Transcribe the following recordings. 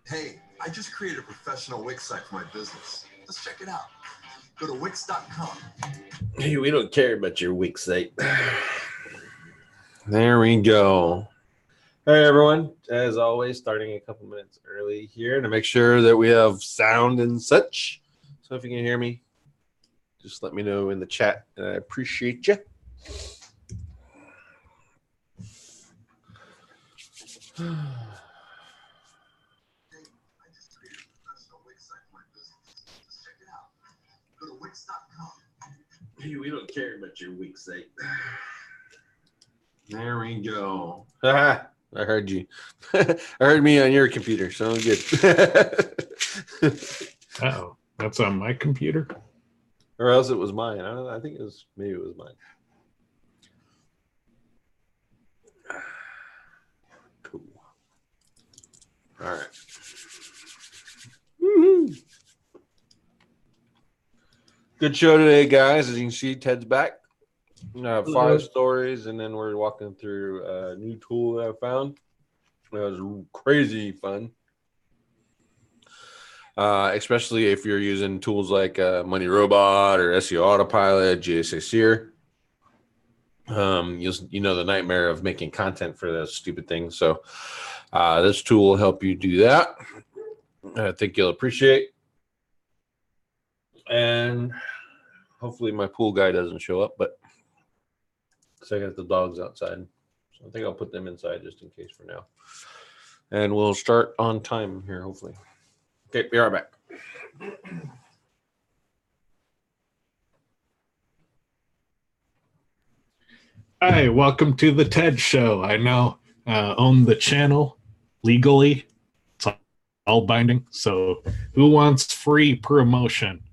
Hey, I just created a professional Wix site for my business. Let's check it out. Go to Wix.com. Hey, we don't care about your Wix site. There we go. Hey, everyone. As always, starting a couple minutes early here to make sure that we have sound and such. So if you can hear me, just let me know in the chat, and I appreciate you. Hey, we don't care about your Wix site. There we go. I heard you. I heard me on your computer, so I'm good. Uh-oh, that's on my computer? Or else it was mine. I don't know. I think maybe it was mine. Cool. All right. Woo-hoo. Good show today, guys. As you can see, Ted's back. I have 5 stories, and then we're walking through a new tool that I found. It was crazy fun, especially if you're using tools like Money Robot or SEO Autopilot, GSA Seer. You know the nightmare of making content for those stupid things. So this tool will help you do that. I think you'll appreciate. And hopefully my pool guy doesn't show up, but because I got the dogs outside. So I think I'll put them inside just in case for now. And we'll start on time here, hopefully. Okay, be right back. Hi, welcome to the TED Show. I now own the channel legally. It's all binding. So who wants free promotion?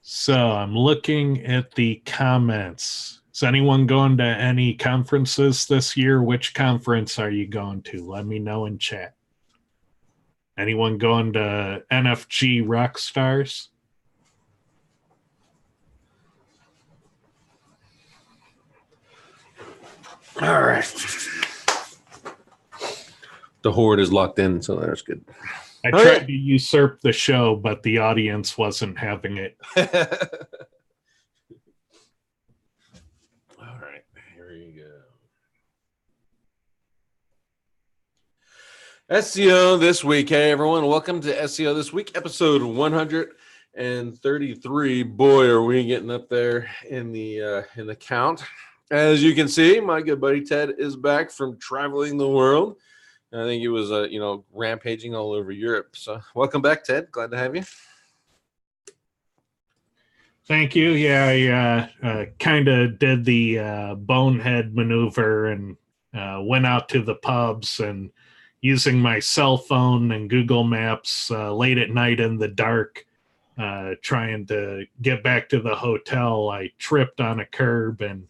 So I'm looking at the comments. Is anyone going to any conferences this year? Which conference are you going to? Let me know in chat. Anyone going to NFG Rockstars? All right. The horde is locked in, so that's good. I tried to usurp the show, but the audience wasn't having it. All right, here we go. SEO This Week. Hey, everyone. Welcome to SEO This Week, episode 133. Boy, are we getting up there in the count. As you can see, my good buddy Ted is back from traveling the world. I think he was, rampaging all over Europe. So welcome back, Ted. Glad to have you. Thank you. Yeah, I kind of did the bonehead maneuver and went out to the pubs and using my cell phone and Google Maps late at night in the dark, trying to get back to the hotel. I tripped on a curb and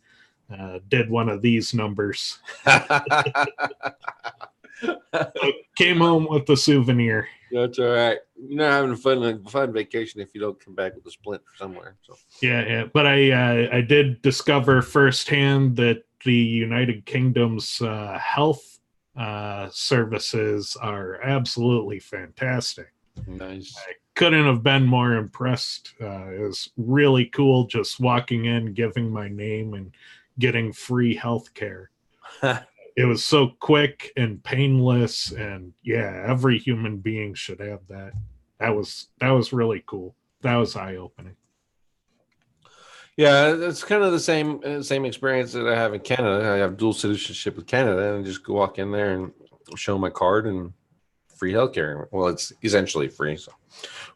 did one of these numbers. Came home with the souvenir. That's all right. You're not having a fun vacation if you don't come back with a splint somewhere. So Yeah. But I did discover firsthand that the United Kingdom's health services are absolutely fantastic. Nice. I couldn't have been more impressed. It was really cool just walking in, giving my name, and getting free health care. It was so quick and painless, and yeah, every human being should have that. That was really cool. That was eye-opening. Yeah, it's kind of the same experience that I have in Canada. I have dual citizenship with Canada, and just go walk in there and show my card and free healthcare. Well, it's essentially free. So,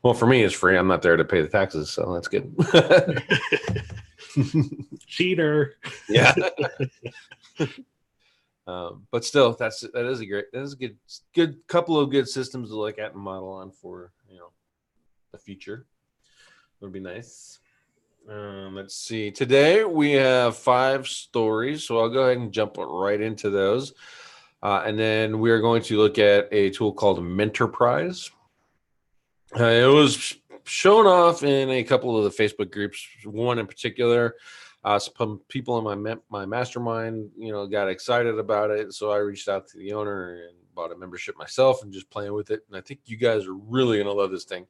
well, for me, it's free. I'm not there to pay the taxes, so that's good. Cheater. Yeah. But still, that is a good couple of good systems to look at and model on for the future. It would be nice. Let's see. Today we have 5 stories, so I'll go ahead and jump right into those, and then we are going to look at a tool called Mentorprise. It was shown off in a couple of the Facebook groups. One in particular. Some people in my mastermind, got excited about it. So I reached out to the owner and bought a membership myself and just playing with it. And I think you guys are really going to love this thing.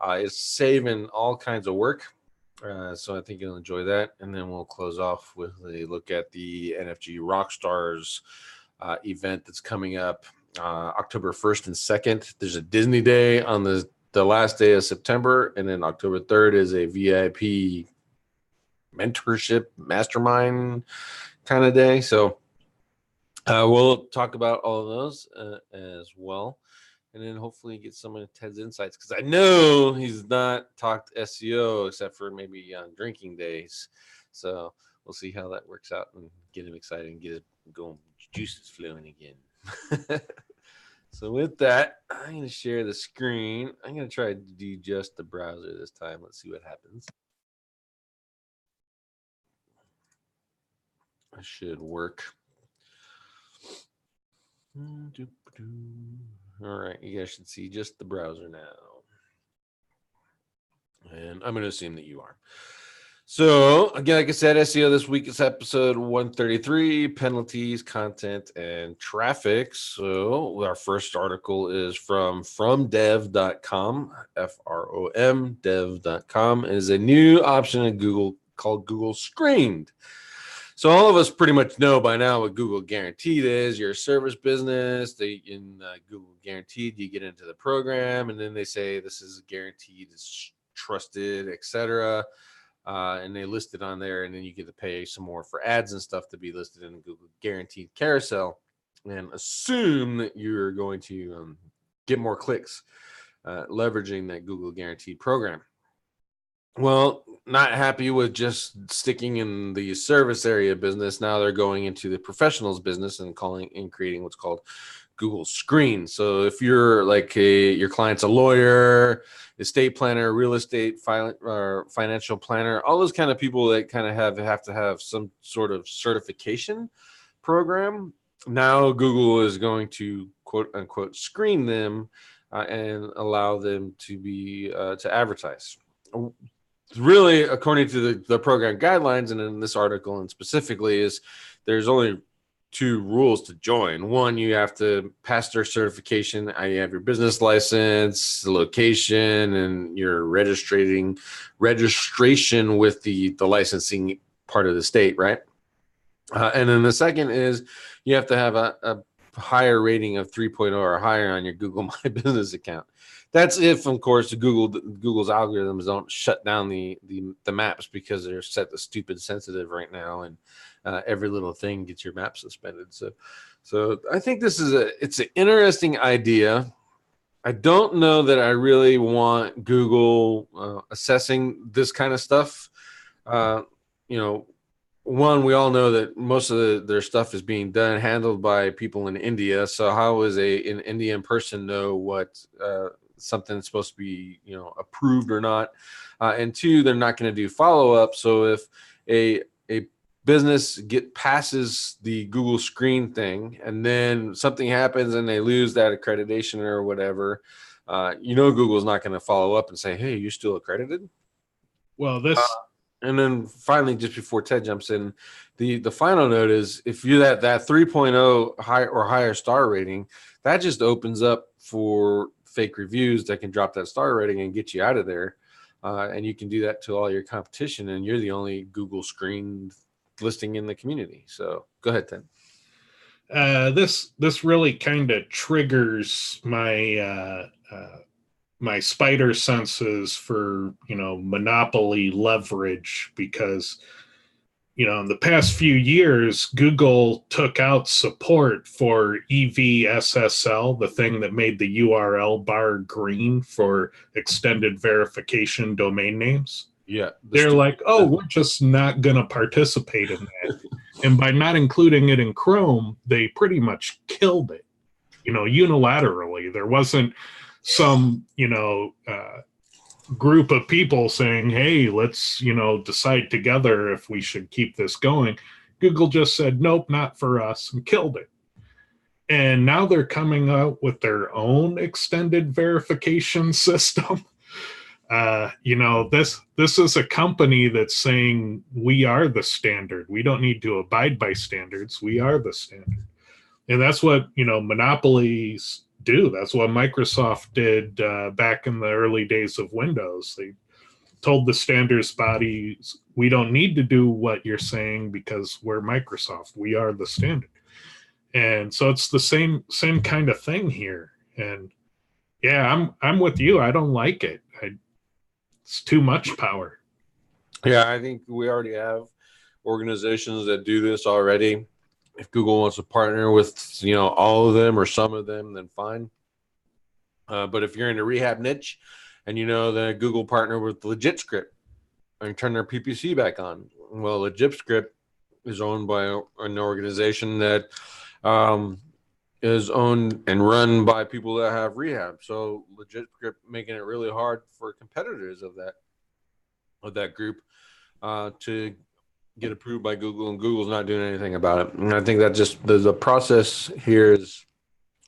It's saving all kinds of work. So I think you'll enjoy that. And then we'll close off with a look at the NFG Rockstars event that's coming up October 1st and 2nd. There's a Disney Day on the last day of September. And then October 3rd is a VIP mentorship mastermind kind of day. So we'll talk about all of those as well. And then hopefully get some of Ted's insights, because I know he's not talked SEO except for maybe on drinking days. So we'll see how that works out and get him excited and get it going, juices flowing again. So with that, I'm going to share the screen. I'm going to try to do just the browser this time. Let's see what happens. It should work. All right, you guys should see just the browser now. And I'm going to assume that you are. So again, like I said, SEO this week is episode 133, penalties, content, and traffic. So our first article is from dev.com, F-R-O-M, dev.com. It is a new option in Google called Google Screened. So all of us pretty much know by now what Google Guaranteed is. You're a service business. In Google Guaranteed, you get into the program, and then they say this is guaranteed, it's trusted, etc. And they list it on there, and then you get to pay some more for ads and stuff to be listed in the Google Guaranteed carousel, and assume that you're going to get more clicks leveraging that Google Guaranteed program. Well, not happy with just sticking in the service area business. Now they're going into the professionals business and creating what's called Google Screen. So if you're like your client's a lawyer, estate planner, real estate financial planner, all those kind of people that kind of have to have some sort of certification program. Now Google is going to quote unquote screen them and allow them to be to advertise. Really, according to the program guidelines, and in this article and specifically, is there's only 2 rules to join. One, you have to pass their certification. You have your business license, the location, and your registration with the licensing part of the state, right? And then the second is you have to have a higher rating of 3.0 or higher on your Google My Business account. That's if, of course, Google's algorithms don't shut down the maps because they're set to stupid sensitive right now, and every little thing gets your map suspended. So I think this is it's an interesting idea. I don't know that I really want Google assessing this kind of stuff. One, we all know that most of their stuff is being handled by people in India. So how is an Indian person know what something's supposed to be, approved or not? And 2, they're not going to do follow-up. So if a business passes the Google Screen thing, and then something happens and they lose that accreditation or whatever, Google's not going to follow up and say, hey, you're still accredited? Well, this... and then finally, just before Ted jumps in, the final note is if you're that 3.0 high or higher star rating, that just opens up for fake reviews that can drop that star rating and get you out of there. And you can do that to all your competition, and you're the only Google Screened listing in the community. So go ahead, Ted. This really kind of triggers my my spider senses for monopoly leverage, because in the past few years, Google took out support for EVSSL, the thing that made the URL bar green for extended verification domain names. Yeah. They're like, oh, we're just not going to participate in that. And by not including it in Chrome, they pretty much killed it, unilaterally. There wasn't some, group of people saying, hey, let's, decide together if we should keep this going. Google just said, nope, not for us, and killed it. And now they're coming out with their own extended verification system. this is a company that's saying we are the standard. We don't need to abide by standards. We are the standard. And that's what, monopolies do. That's what Microsoft did back in the early days of Windows. They told the standards bodies, we don't need to do what you're saying because we're Microsoft. We are the standard. And so it's the same kind of thing here. And yeah, I'm with you. I don't like it. It's too much power. Yeah, I think we already have organizations that do this already. If Google wants to partner with, all of them or some of them, then fine. But if you're in a rehab niche and that Google partner with LegitScript and turn their PPC back on, well, LegitScript is owned by an organization that is owned and run by people that have rehab. So LegitScript making it really hard for competitors of that group to get approved by Google, and Google's not doing anything about it. And I think that just the process here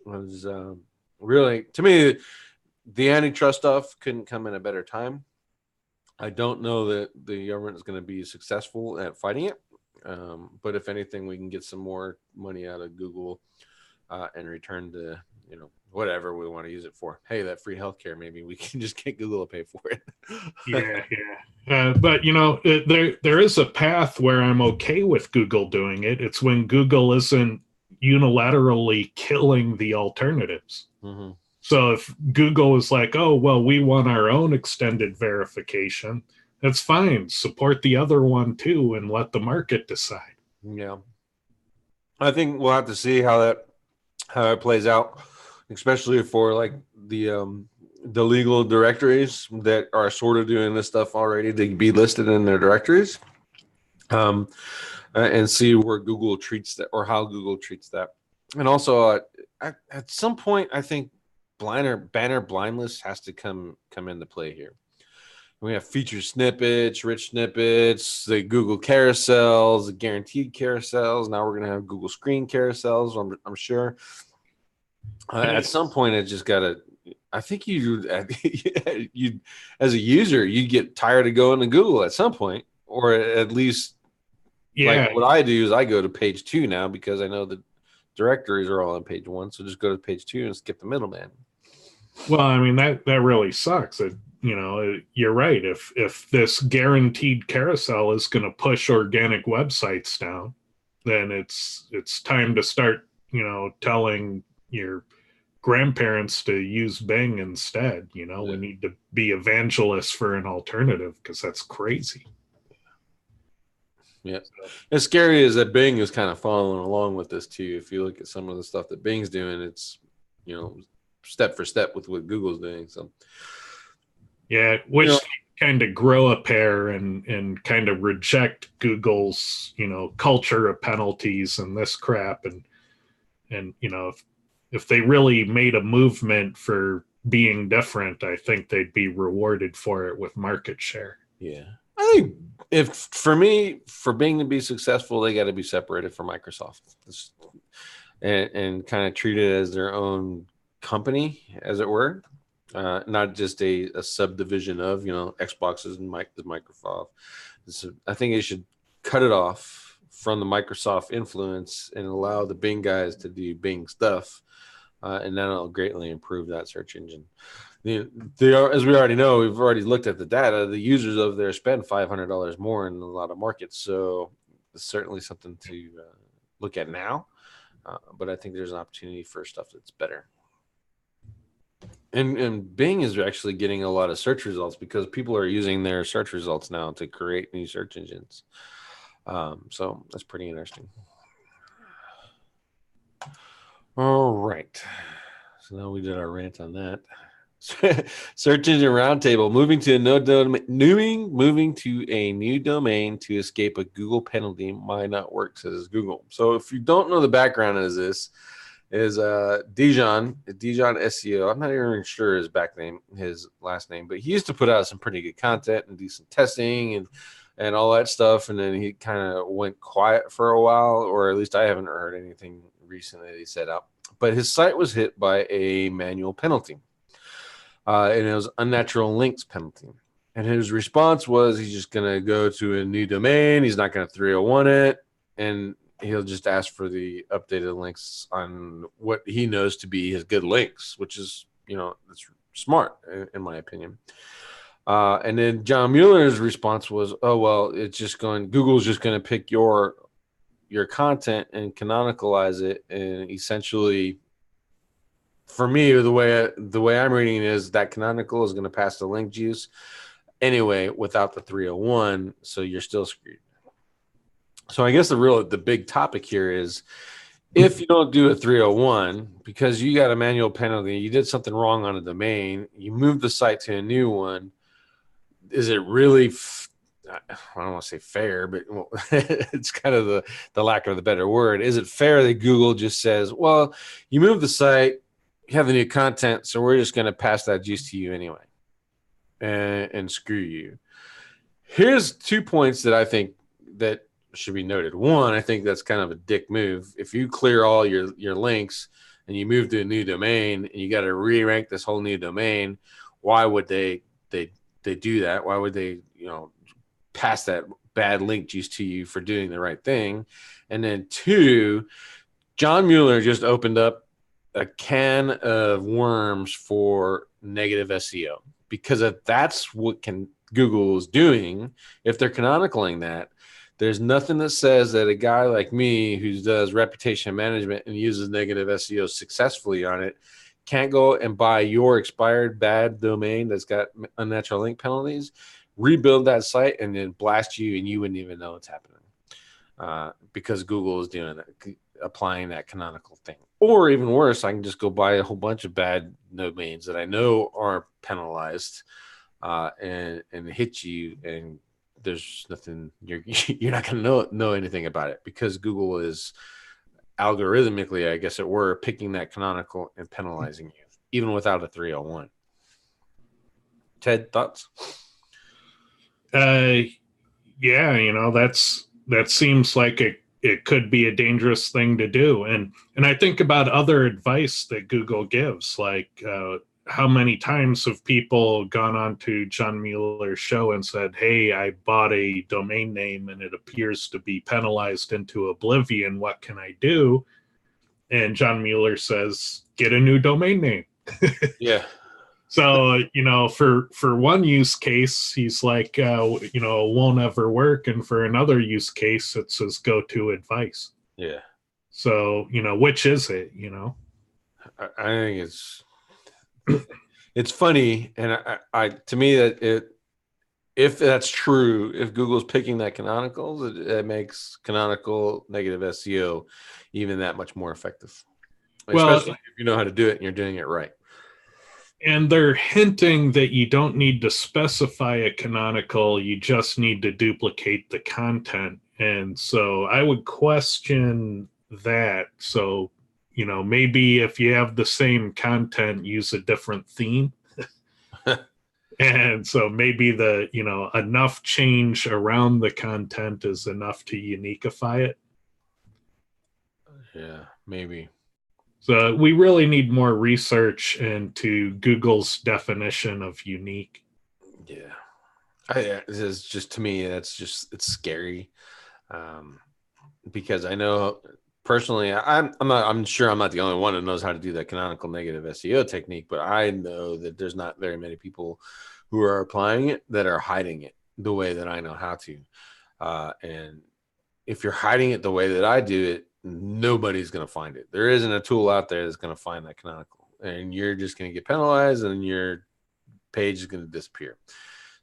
was really, to me, the antitrust stuff couldn't come in a better time. I don't know that the government is going to be successful at fighting it. But if anything, we can get some more money out of Google and return to, whatever we want to use it for. Hey, that free healthcare, maybe we can just get Google to pay for it. But, there is a path where I'm okay with Google doing it. It's when Google isn't unilaterally killing the alternatives. Mm-hmm. So if Google is like, oh, well, we want our own extended verification, that's fine. Support the other one too and let the market decide. Yeah. I think we'll have to see how it plays out, especially for like the legal directories that are sort of doing this stuff already to be listed in their directories, and see where Google treats that or how Google treats that. And also at some point, I think banner blind list has to come into play here. We have featured snippets, rich snippets, the Google carousels, the guaranteed carousels. Now we're going to have Google screen carousels, I'm sure. At some point, it just got to, I think you as a user, you'd get tired of going to Google at some point, or at least like what I do is I go to page 2 now because I know the directories are all on page 1. So just go to page 2 and skip the middleman. Well, I mean, that really sucks. You're right. If this guaranteed carousel is going to push organic websites down, then it's time to start, telling your grandparents to use Bing instead. We need to be evangelists for an alternative because that's crazy. Yeah. As scary as that Bing is kind of following along with this too. If you look at some of the stuff that Bing's doing, it's, step for step with what Google's doing. So yeah, which kind of grow a pair and kind of reject Google's, culture of penalties and this crap. And if they really made a movement for being different, I think they'd be rewarded for it with market share. Yeah. I think for Bing to be successful, they got to be separated from Microsoft and kind of treat it as their own company, as it were. Not just a subdivision of, Xboxes and Microsoft. I think they should cut it off from the Microsoft influence and allow the Bing guys to do Bing stuff. And that'll greatly improve that search engine. They are, as we already know, we've already looked at the data. The users of there spend $500 more in a lot of markets. So it's certainly something to look at now. But I think there's an opportunity for stuff that's better. And Bing is actually getting a lot of search results because people are using their search results now to create new search engines. So that's pretty interesting. All right. So now we did our rant on that. Search engine roundtable, moving to a new domain to escape a Google penalty might not work, says Google. So if you don't know the background of this, is Dijon SEO. I'm not even sure his last name, but he used to put out some pretty good content and do some testing and all that stuff. And then he kind of went quiet for a while, or at least I haven't heard anything recently that he set up. But his site was hit by a manual penalty. and it was unnatural links penalty. And his response was he's just going to go to a new domain. He's not going to 301 it, and he'll just ask for the updated links on what he knows to be his good links, which is, that's smart in my opinion. And then John Mueller's response was, oh, well, Google's just going to pick your content and canonicalize it. And essentially, for me, the way I'm reading it is that canonical is going to pass the link juice anyway without the 301. So you're still screwed. So I guess the big topic here is, if you don't do a 301 because you got a manual penalty, you did something wrong on a domain, you move the site to a new one, is it really, I don't want to say fair, but it's kind of the lack of the better word. Is it fair that Google just says, well, you move the site, you have the new content, so we're just going to pass that juice to you anyway and screw you? Here's 2 points that I think that should be noted. One, I think that's kind of a dick move. If you clear all your links and you move to a new domain and you got to re-rank this whole new domain, why would they do that? Why would they, pass that bad link juice to you for doing the right thing? And then 2, John Mueller just opened up a can of worms for negative SEO, because if that's what Google is doing, if they're canonicalizing that, there's nothing that says that a guy like me who does reputation management and uses negative SEO successfully on it can't go and buy your expired bad domain that's got unnatural link penalties, rebuild that site, and then blast you, and you wouldn't even know it's happening because Google is doing that, applying that canonical thing. Or even worse, I can just go buy a whole bunch of bad domains that I know are penalized and hit you, and there's nothing, you're not going to know anything about it, because Google is algorithmically, I guess it were, picking that canonical and penalizing you, even without a 301. Ted, thoughts? Yeah, that seems like it could be a dangerous thing to do. And I think about other advice that Google gives, like how many times have people gone on to John Mueller's show and said, hey, I bought a domain name and it appears to be penalized into oblivion. What can I do? And John Mueller says, get a new domain name. Yeah. So, for one use case, he's like, it won't ever work. And for another use case, it says go to advice. Yeah. So, which is it, I think it's funny. And I to me, that if that's true, if Google's picking that canonical, it makes canonical negative SEO even that much more effective. Especially if you know how to do it and you're doing it right. And they're hinting that you don't need to specify a canonical, you just need to duplicate the content. And so I would question that. So, maybe if you have the same content, use a different theme. And so maybe enough change around the content is enough to uniquify it. Yeah, maybe. So we really need more research into Google's definition of unique. Yeah. It's just, to me, it's scary. Because I know personally, I'm sure I'm not the only one who knows how to do that canonical negative SEO technique, but I know that there's not very many people who are applying it that are hiding it the way that I know how to. And if you're hiding it the way that I do it, nobody's going to find it. There isn't a tool out there that's going to find that canonical, and you're just going to get penalized and your page is going to disappear.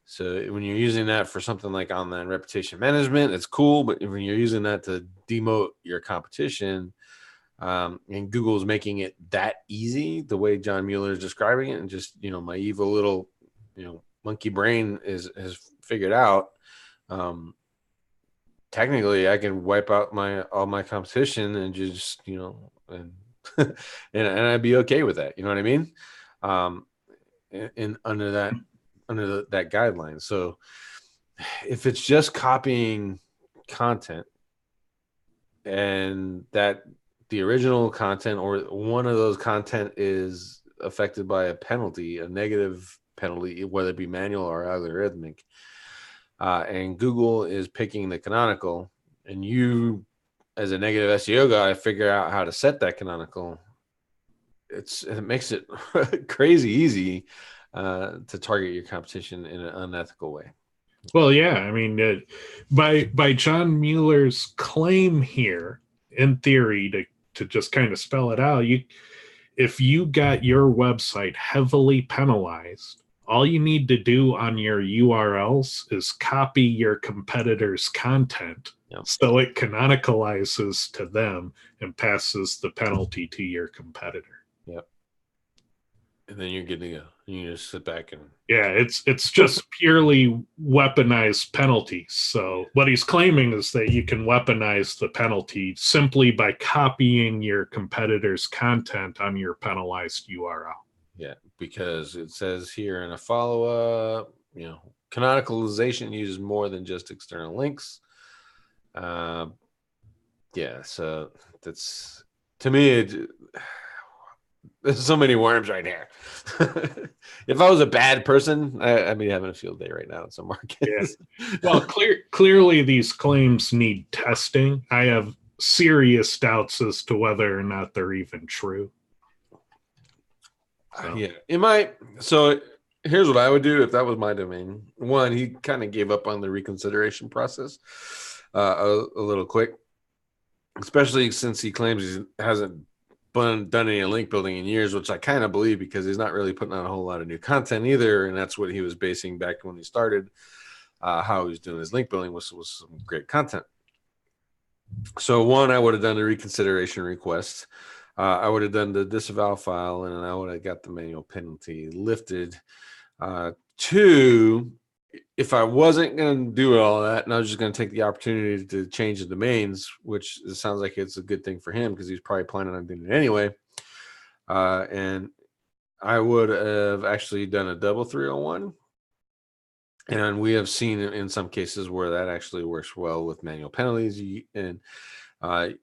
So when you're using that for something like online reputation management, it's cool. But when you're using that to demote your competition, and Google's making it that easy, the way John Mueller is describing it, and just, my evil little, monkey brain has figured out, technically I can wipe out all my competition and just, and I'd be okay with that. You know what I mean? And under that guideline. So if it's just copying content and that the original content or one of those content is affected by a penalty, a negative penalty, whether it be manual or algorithmic, and Google is picking the canonical, and you, as a negative SEO guy, figure out how to set that canonical, it makes it crazy easy to target your competition in an unethical way. Well, yeah, I mean, by John Mueller's claim here, in theory, to just kind of spell it out, if you got your website heavily penalized, all you need to do on your URLs is copy your competitor's content, so it canonicalizes to them and passes the penalty to your competitor. Yep. And then you're good to go. You can just sit back and it's just purely weaponized penalties. So what he's claiming is that you can weaponize the penalty simply by copying your competitor's content on your penalized URL. Yeah, because it says here in a follow-up, canonicalization uses more than just external links. So that's, to me, there's so many worms right here. If I was a bad person, I'd be having a field day right now in some markets. Yeah. Well, clearly these claims need testing. I have serious doubts as to whether or not they're even true. So. Yeah, it might. So here's what I would do if that was my domain. One, he kind of gave up on the reconsideration process a little quick, especially since he claims he hasn't done any link building in years, which I kind of believe, because he's not really putting out a whole lot of new content either, and that's what he was basing back when he started how he was doing his link building was some great content. So one, I would have done the reconsideration request. I would have done the disavow file, and then I would have got the manual penalty lifted. Two, if I wasn't going to do all that, and I was just going to take the opportunity to change the domains, which it sounds like it's a good thing for him because he's probably planning on doing it anyway. And I would have actually done a double 301. And we have seen in some cases where that actually works well with manual penalties. You do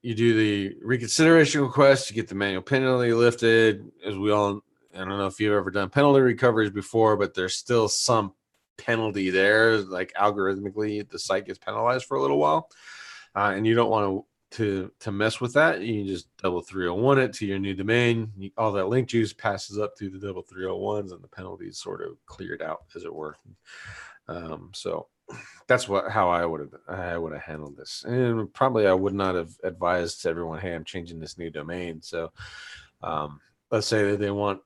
the reconsideration request, you get the manual penalty lifted. As we all, I don't know if you've ever done penalty recoveries before, but there's still some penalty there. Like algorithmically, the site gets penalized for a little while, and you don't want to mess with that. You can just double 301 it to your new domain. All that link juice passes up through the double 301s, and the penalties sort of cleared out, as it were. So that's how I would have handled this. And probably I would not have advised everyone, hey, I'm changing this new domain. So let's say that they want,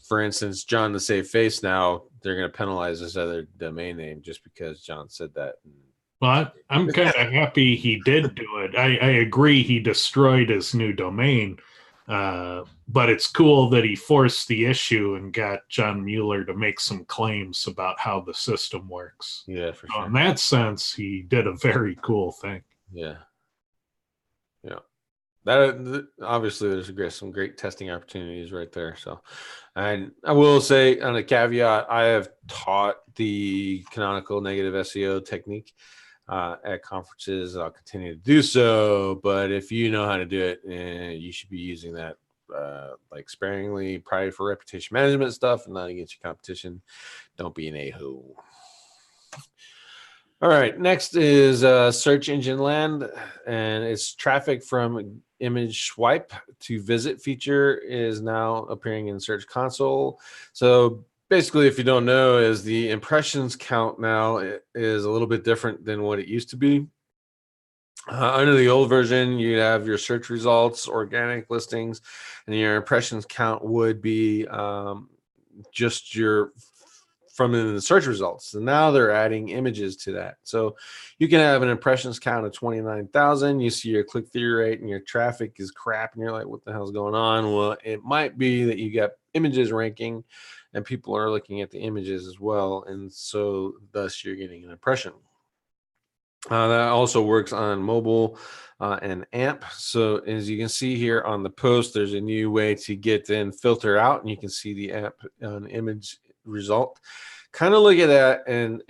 for instance, John to save face now, they're going to penalize this other domain name just because John said that. Well, I'm kind of happy he did do it. I agree he destroyed his new domain, but it's cool that he forced the issue and got John Mueller to make some claims about how the system works. Yeah, for sure. In that sense, he did a very cool thing. Yeah. That obviously there's some great testing opportunities right there. So, and I will say on a caveat, I have taught the canonical negative SEO technique at conferences. I'll continue to do so, but if you know how to do it, you should be using that like sparingly, probably for reputation management stuff and not against your competition. Don't be an a-hole. All right, next is search engine land, and it's traffic from image swipe to visit feature is now appearing in Search Console. So basically, if you don't know, is the impressions count now is a little bit different than what it used to be. Under the old version, you'd have your search results, organic listings, and your impressions count would be just your from the search results. And now they're adding images to that. So you can have an impressions count of 29,000. You see your click-through rate and your traffic is crap. And you're like, what the hell's going on? Well, it might be that you got images ranking and people are looking at the images as well. And so thus you're getting an impression. That also works on mobile and AMP. So as you can see here on the post, there's a new way to get in filter out, and you can see the AMP image result. Kind of look at that and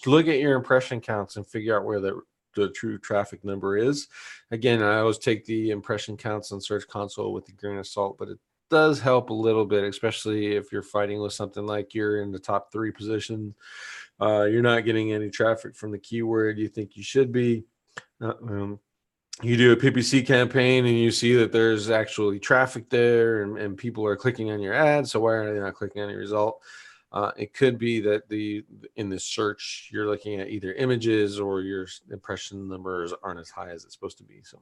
look at your impression counts and figure out where the true traffic number is. Again, I always take the impression counts on Search Console with a grain of salt, but does help a little bit, especially if you're fighting with something like you're in the top 3 position. You're not getting any traffic from the keyword you think you should be. You do a PPC campaign and you see that there's actually traffic there and people are clicking on your ad. So why are they not clicking on your result? It could be that in the search, you're looking at either images or your impression numbers aren't as high as it's supposed to be. So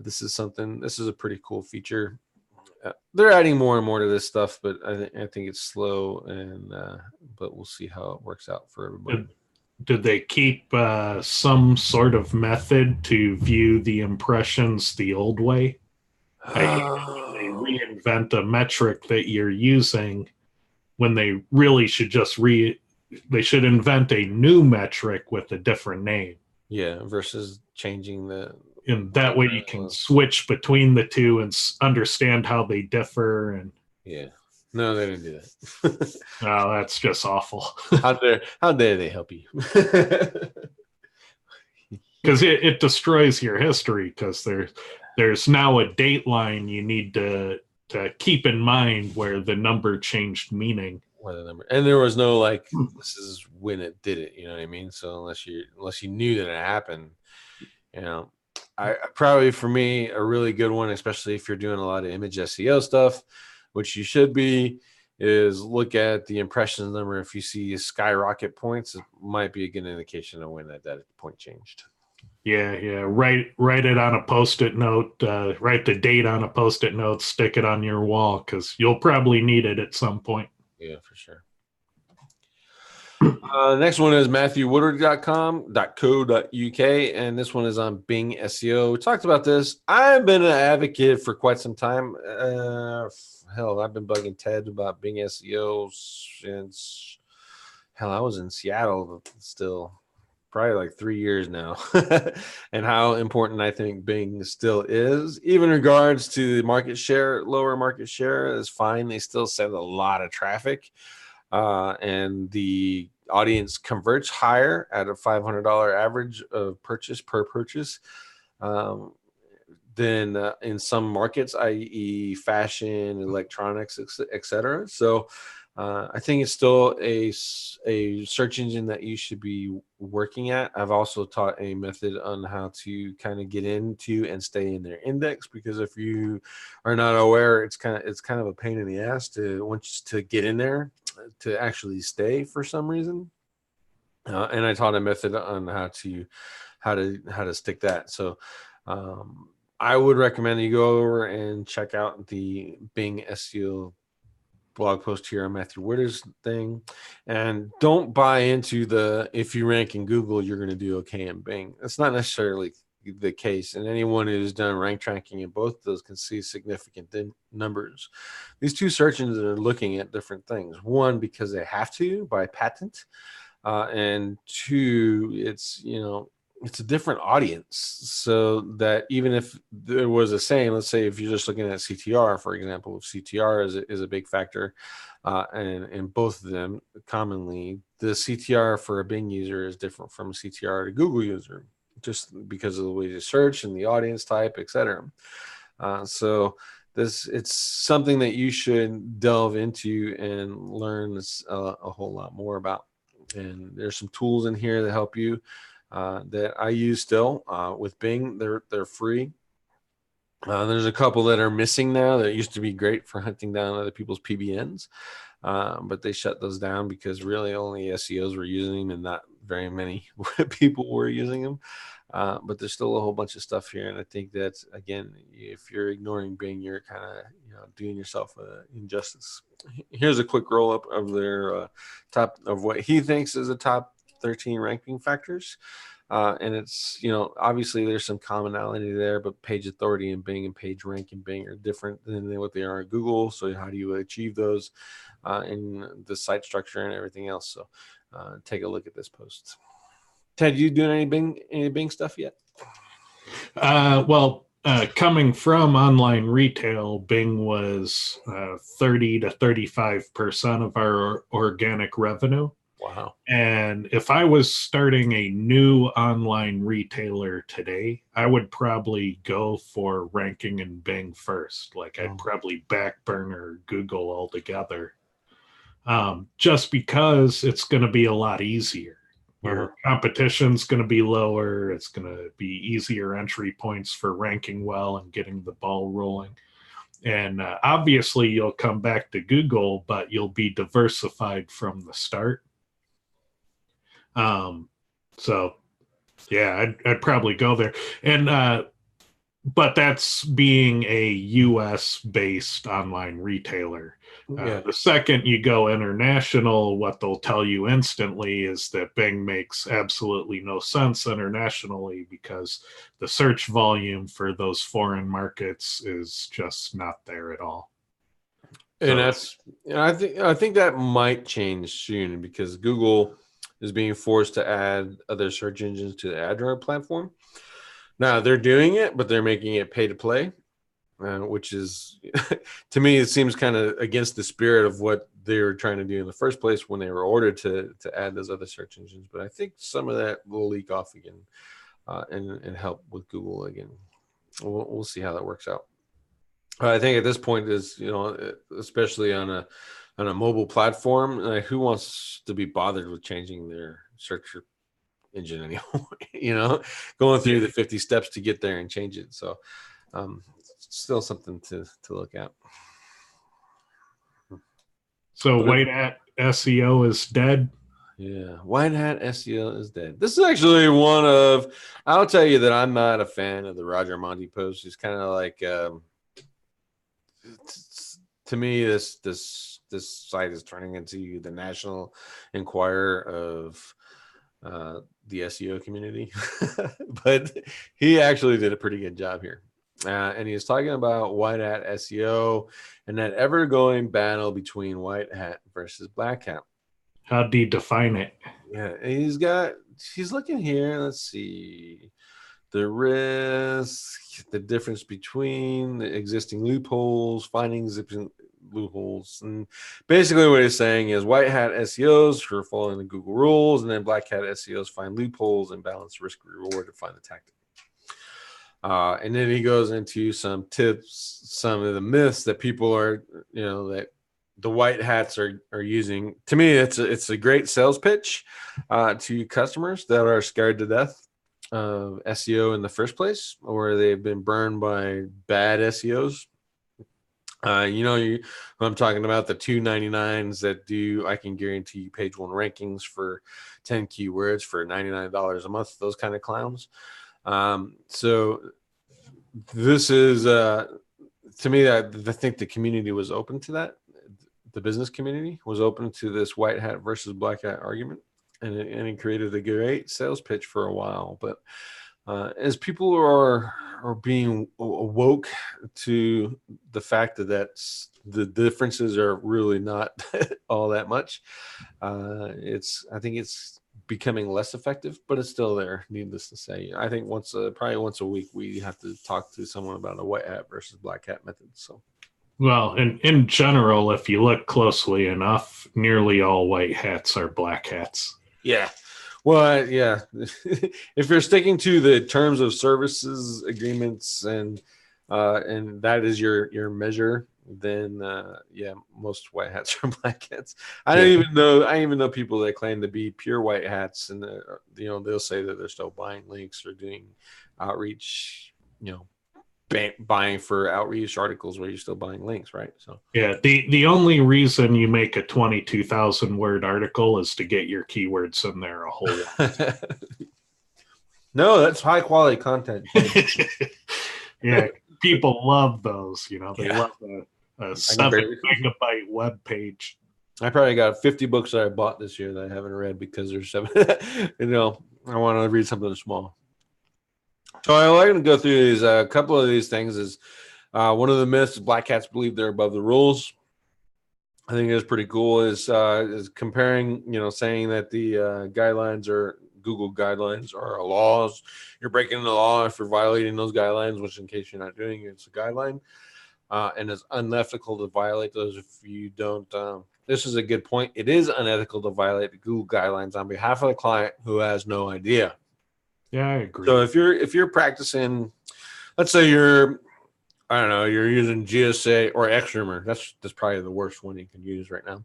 this is a pretty cool feature. They're adding more and more to this stuff, but I think it's slow, but we'll see how it works out for everybody. Did they keep some sort of method to view the impressions the old way? When they reinvent a metric that you're using, when they really should just they should invent a new metric with a different name. Yeah, versus changing and that way you can switch between the two and understand how they differ. And yeah. No, they didn't do that. Oh, that's just awful. How dare they help you? Because it destroys your history, because there's now a dateline you need to keep in mind where the number changed meaning. And there was no like, this is when it did it, you know what I mean? So unless you knew that it happened, I probably, for me, a really good one, especially if you're doing a lot of image SEO stuff, which you should be, is look at the impressions number. If you see skyrocket points, it might be a good indication of when that point changed. Yeah. Write it on a Post-it note. Write the date on a Post-it note. Stick it on your wall, because you'll probably need it at some point. Yeah, for sure. Next one is matthewwoodard.com.co.uk, and this one is on Bing SEO. We talked about this. I've been an advocate for quite some time. I've been bugging Ted about Bing SEO since I was in Seattle still, probably like 3 years now, and how important I think Bing still is. Even in regards to the market share, lower market share is fine. They still send a lot of traffic, and the audience converts higher at a $500 average of purchase per purchase than in some markets, i.e. fashion, electronics, etc. So I think it's still a search engine that you should be working at. I've also taught a method on how to kind of get into and stay in their index, because if you are not aware, it's kind of a pain in the ass to get in there to actually stay for some reason. And I taught a method on how to stick that. So I would recommend you go over and check out the Bing SEO blog post here on Matthew Woodard's thing, and don't buy into if you rank in Google, you're going to do okay in Bing. That's not necessarily the case, and anyone who's done rank tracking in both of those can see significant numbers. These two search engines are looking at different things. One, because they have to by patent, and two, it's a different audience, so that even if there was a saying, let's say if you're just looking at CTR, for example, if CTR is a big factor, and in both of them, commonly the CTR for a Bing user is different from a CTR to Google user, just because of the way you search and the audience type, etc. So it's something that you should delve into and learn a whole lot more about. And there's some tools in here that help you. That I use still with Bing. They're free. There's a couple that are missing now that used to be great for hunting down other people's PBNs, but they shut those down because really only SEOs were using them and not very many people were using them. But there's still a whole bunch of stuff here, and I think that's, again, if you're ignoring Bing, you're kind of doing yourself an injustice. Here's a quick roll up of their top of what he thinks is the top 13 ranking factors, and it's obviously there's some commonality there, but page authority in Bing and page rank in Bing are different than what they are in Google. So how do you achieve those in the site structure and everything else? So take a look at this post. Ted, you doing any Bing stuff yet? Coming from online retail, Bing was 30 to 35% of our organic revenue. Wow. And if I was starting a new online retailer today, I would probably go for ranking in Bing first. Like I'd probably back burner Google altogether, just because it's going to be a lot easier. Your competition's going to be lower. It's going to be easier entry points for ranking well and getting the ball rolling. And obviously, you'll come back to Google, but you'll be diversified from the start. So yeah, I'd probably go there. And but that's being a US based online retailer. The second you go international, what they'll tell you instantly is that Bing makes absolutely no sense internationally because the search volume for those foreign markets is just not there at all. And that's, I think that might change soon because Google is being forced to add other search engines to the Android platform. Now they're doing it, but they're making it pay to play, which is, to me, it seems kind of against the spirit of what they were trying to do in the first place when they were ordered to add those other search engines. But I think some of that will leak off again and help with Google again. We'll see how that works out. I think at this point is, especially on a mobile platform, who wants to be bothered with changing their search engine anymore? Going through the 50 steps to get there and change it. So still something to look at. So White Hat SEO is dead. Yeah, White Hat SEO is dead. This is actually one of, I'll tell you that I'm not a fan of the Roger Monti post. He's kind of like, to me, this site is turning into the National Enquirer of the SEO community. But he actually did a pretty good job here. And he was talking about White Hat SEO and that ever-going battle between White Hat versus Black Hat. How do you define it? Yeah, he's looking here. Let's see. The risk, the difference between the existing loopholes, finding zipping loopholes. And basically what he's saying is White Hat SEOs who are following the Google rules, and then Black Hat SEOs find loopholes and balance risk reward to find the tactic. And then he goes into some tips, some of the myths that people are, that the white hats are using. To me, it's a great sales pitch to customers that are scared to death of SEO in the first place, or they've been burned by bad SEOs. I'm talking about the $2.99s that do, I can guarantee you page one rankings for 10 keywords for $99 a month, those kind of clowns. So this is, to me, I think the community was open to that. The business community was open to this white hat versus black hat argument. And it created a great sales pitch for a while. But as people are being awoke to the fact that the differences are really not all that much, I think it's becoming less effective, but it's still there. Needless to say, I think probably once a week we have to talk to someone about a white hat versus black hat method. So. Well, in general, if you look closely enough, nearly all white hats are black hats. Yeah. Well, yeah. If you're sticking to the terms of services agreements and that is your measure, then most white hats are black hats. I even know people that claim to be pure white hats, and they'll say that they're still buying links or doing outreach, buying for outreach articles where you're still buying links, right? So yeah, the only reason you make a 22,000 word article is to get your keywords in there a whole lot. No, that's high quality content. Yeah, people love those. They love a 7 megabyte web page. I probably got 50 books that I bought this year that I haven't read because there's 7. I want to read something small. So I like to go through these. A couple of these things is one of the myths: black hats believe they're above the rules. I think it's pretty cool. Is comparing, saying that the guidelines are Google guidelines are laws. You're breaking the law if you're violating those guidelines, which, in case you're not doing it, it's a guideline, and it's unethical to violate those if you don't this is a good point. It is unethical to violate the Google guidelines on behalf of the client who has no idea. Yeah, I agree. So if you're practicing, let's say you're, I don't know, you're using GSA or Xroomer. That's probably the worst one you can use right now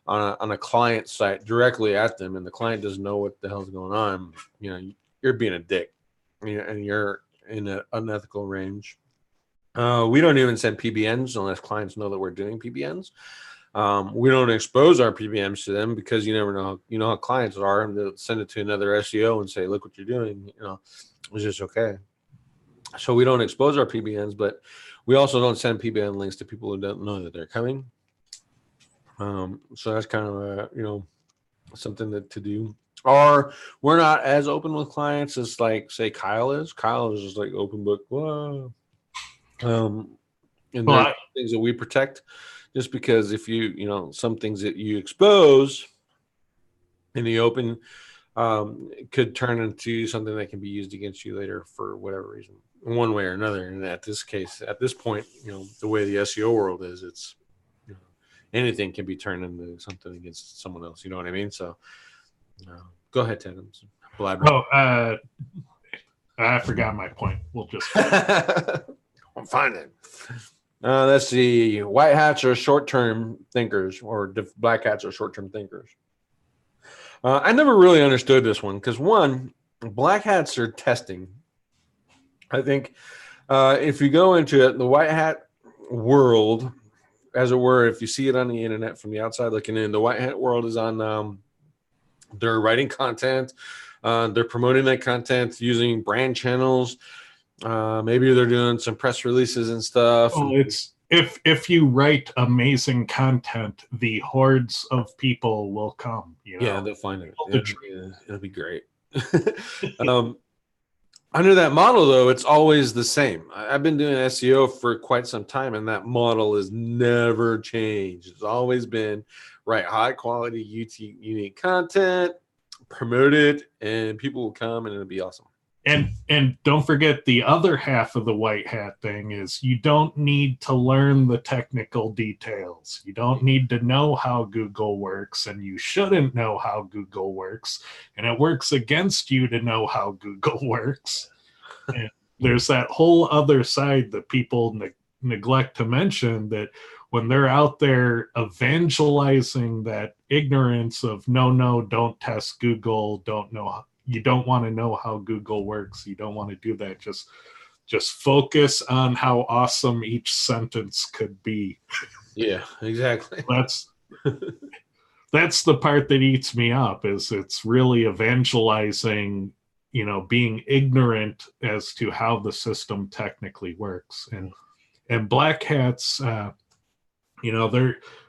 on a client site directly at them, and the client doesn't know what the hell's going on. You know, you're being a dick, and you're in an unethical range. We don't even send PBNs unless clients know that we're doing PBNs. We don't expose our PBMs to them because you never know. You know how clients are, and they'll send it to another SEO and say, "Look what you're doing." You know, it's just okay. So we don't expose our PBNs, but we also don't send PBN links to people who don't know that they're coming. So that's kind of something to do. Or we're not as open with clients as like say Kyle is. Kyle is just like open book. Whoa. And there's things that we protect, just because if some things that you expose in the open could turn into something that can be used against you later for whatever reason, one way or another. And at this point, the way the SEO world is, it's anything can be turned into something against someone else. You know what I mean? So go ahead, Ted. I forgot my point. We'll just I'm finding. Let's see. White hats are short-term thinkers, or black hats are short-term thinkers. I never really understood this one because, one, black hats are testing. I think if you go into it, the white hat world, as it were, if you see it on the internet from the outside looking in, the white hat world is on they're writing content. They're promoting that content using brand channels. Maybe they're doing some press releases and stuff. Oh, it's if you write amazing content, the hordes of people will come. Yeah, they'll find it. It'll be great. Under that model, though, it's always the same. I've been doing SEO for quite some time, and that model has never changed. It's always been write high quality, unique content, promote it, and people will come, and it'll be awesome. And don't forget, the other half of the white hat thing is you don't need to learn the technical details. You don't need to know how Google works, and you shouldn't know how Google works. And it works against you to know how Google works. And there's that whole other side that people neglect to mention, that when they're out there evangelizing that ignorance of no, don't test Google, you don't want to know how Google works. You don't want to do that. Just focus on how awesome each sentence could be. Yeah, exactly. That's the part that eats me up, is it's really evangelizing, being ignorant as to how the system technically works. And black hats,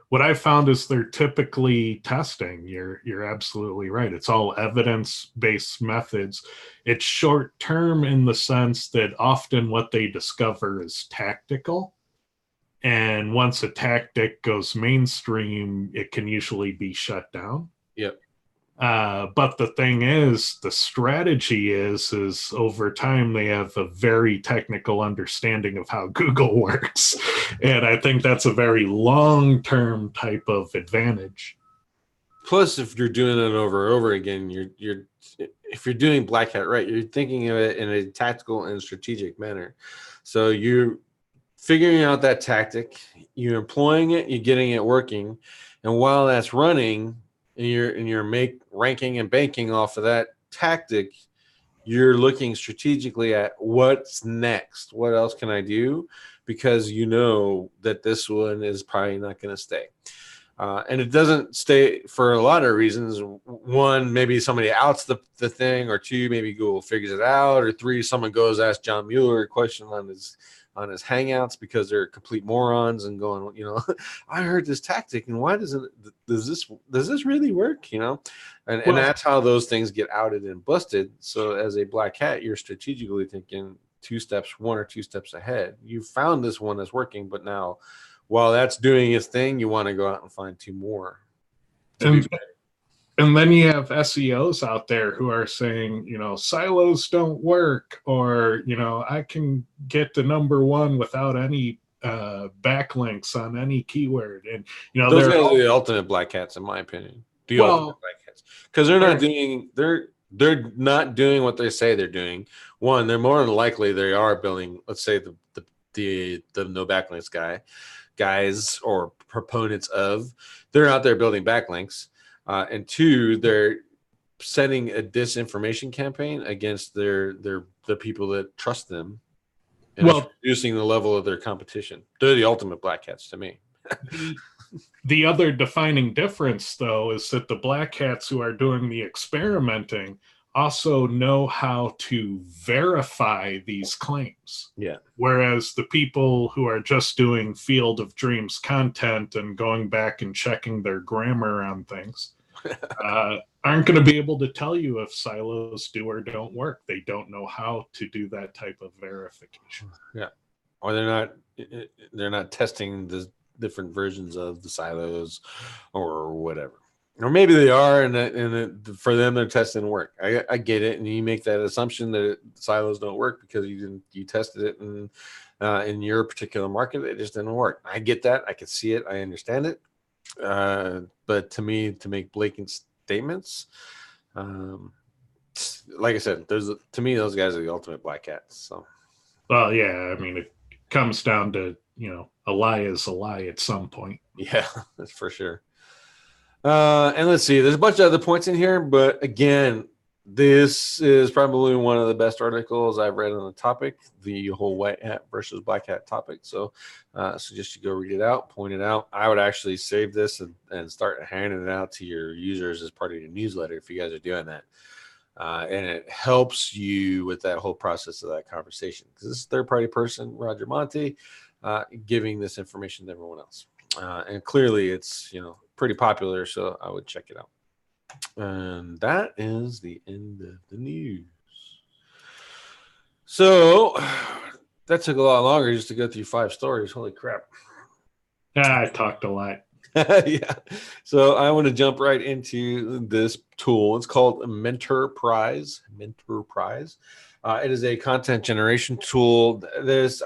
what I found is they're typically testing. You're absolutely right. It's all evidence-based methods. It's short-term in the sense that often what they discover is tactical. And once a tactic goes mainstream, it can usually be shut down. Yep. But the thing is, the strategy is over time they have a very technical understanding of how Google works, and I think that's a very long-term type of advantage. Plus, if you're doing it over and over again, if you're doing black hat right, you're thinking of it in a tactical and strategic manner. So you're figuring out that tactic, you're employing it, you're getting it working, and while that's running, and you're ranking and banking off of that tactic, you're looking strategically at what's next. What else can I do? Because you know that this one is probably not going to stay. And it doesn't stay for a lot of reasons. One, maybe somebody outs the thing, or two, maybe Google figures it out, or three, someone goes ask John Mueller a question on his Hangouts because they're complete morons and going, I heard this tactic, and why does this really work? And that's how those things get outed and busted. So as a black hat, you're strategically thinking one or two steps ahead. You found this one that's working, but now while that's doing its thing, you want to go out and find two more. And then you have SEOs out there who are saying, silos don't work, or, I can get to number one without any backlinks on any keyword. And, you know, those guys are the ultimate black hats, in my opinion. The ultimate black hats. Because they're not doing what they say they're doing. One, they're more than likely they are building, let's say the no backlinks guys or proponents of, they're out there building backlinks. And two, they're setting a disinformation campaign against the people that trust them, and reducing the level of their competition. They're the ultimate black hats to me. The other defining difference, though, is that the black hats who are doing the experimenting also know how to verify these claims. Yeah. Whereas the people who are just doing Field of Dreams content and going back and checking their grammar on things aren't going to be able to tell you if silos do or don't work. They don't know how to do that type of verification. Yeah. Or they're not testing the different versions of the silos or whatever. Or maybe they are, and for them, they're testing work. I get it, and you make that assumption that silos don't work because you tested it, and in your particular market, it just didn't work. I get that. I can see it. I understand it. But to me, to make blatant statements, like I said, to me, those guys are the ultimate black hats. So, well, yeah, I mean, it comes down to, you know, a lie is a lie at some point. Yeah, that's for sure. And let's see, there's a bunch of other points in here, but again, this is probably one of the best articles I've read on the topic, the whole white hat versus black hat topic. So suggest you go read it out, point it out. I would actually save this and start handing it out to your users as part of your newsletter if you guys are doing that. And it helps you with that whole process of that conversation, because this is a third-party person, Roger Monte, giving this information to everyone else. And clearly it's, you know, pretty popular, so I would check it out. And that is the end of the news. So that took a lot longer just to go through 5 stories. Holy crap. I talked a lot. Yeah. So I want to jump right into this tool. It's called Mentorprise. It is a content generation tool.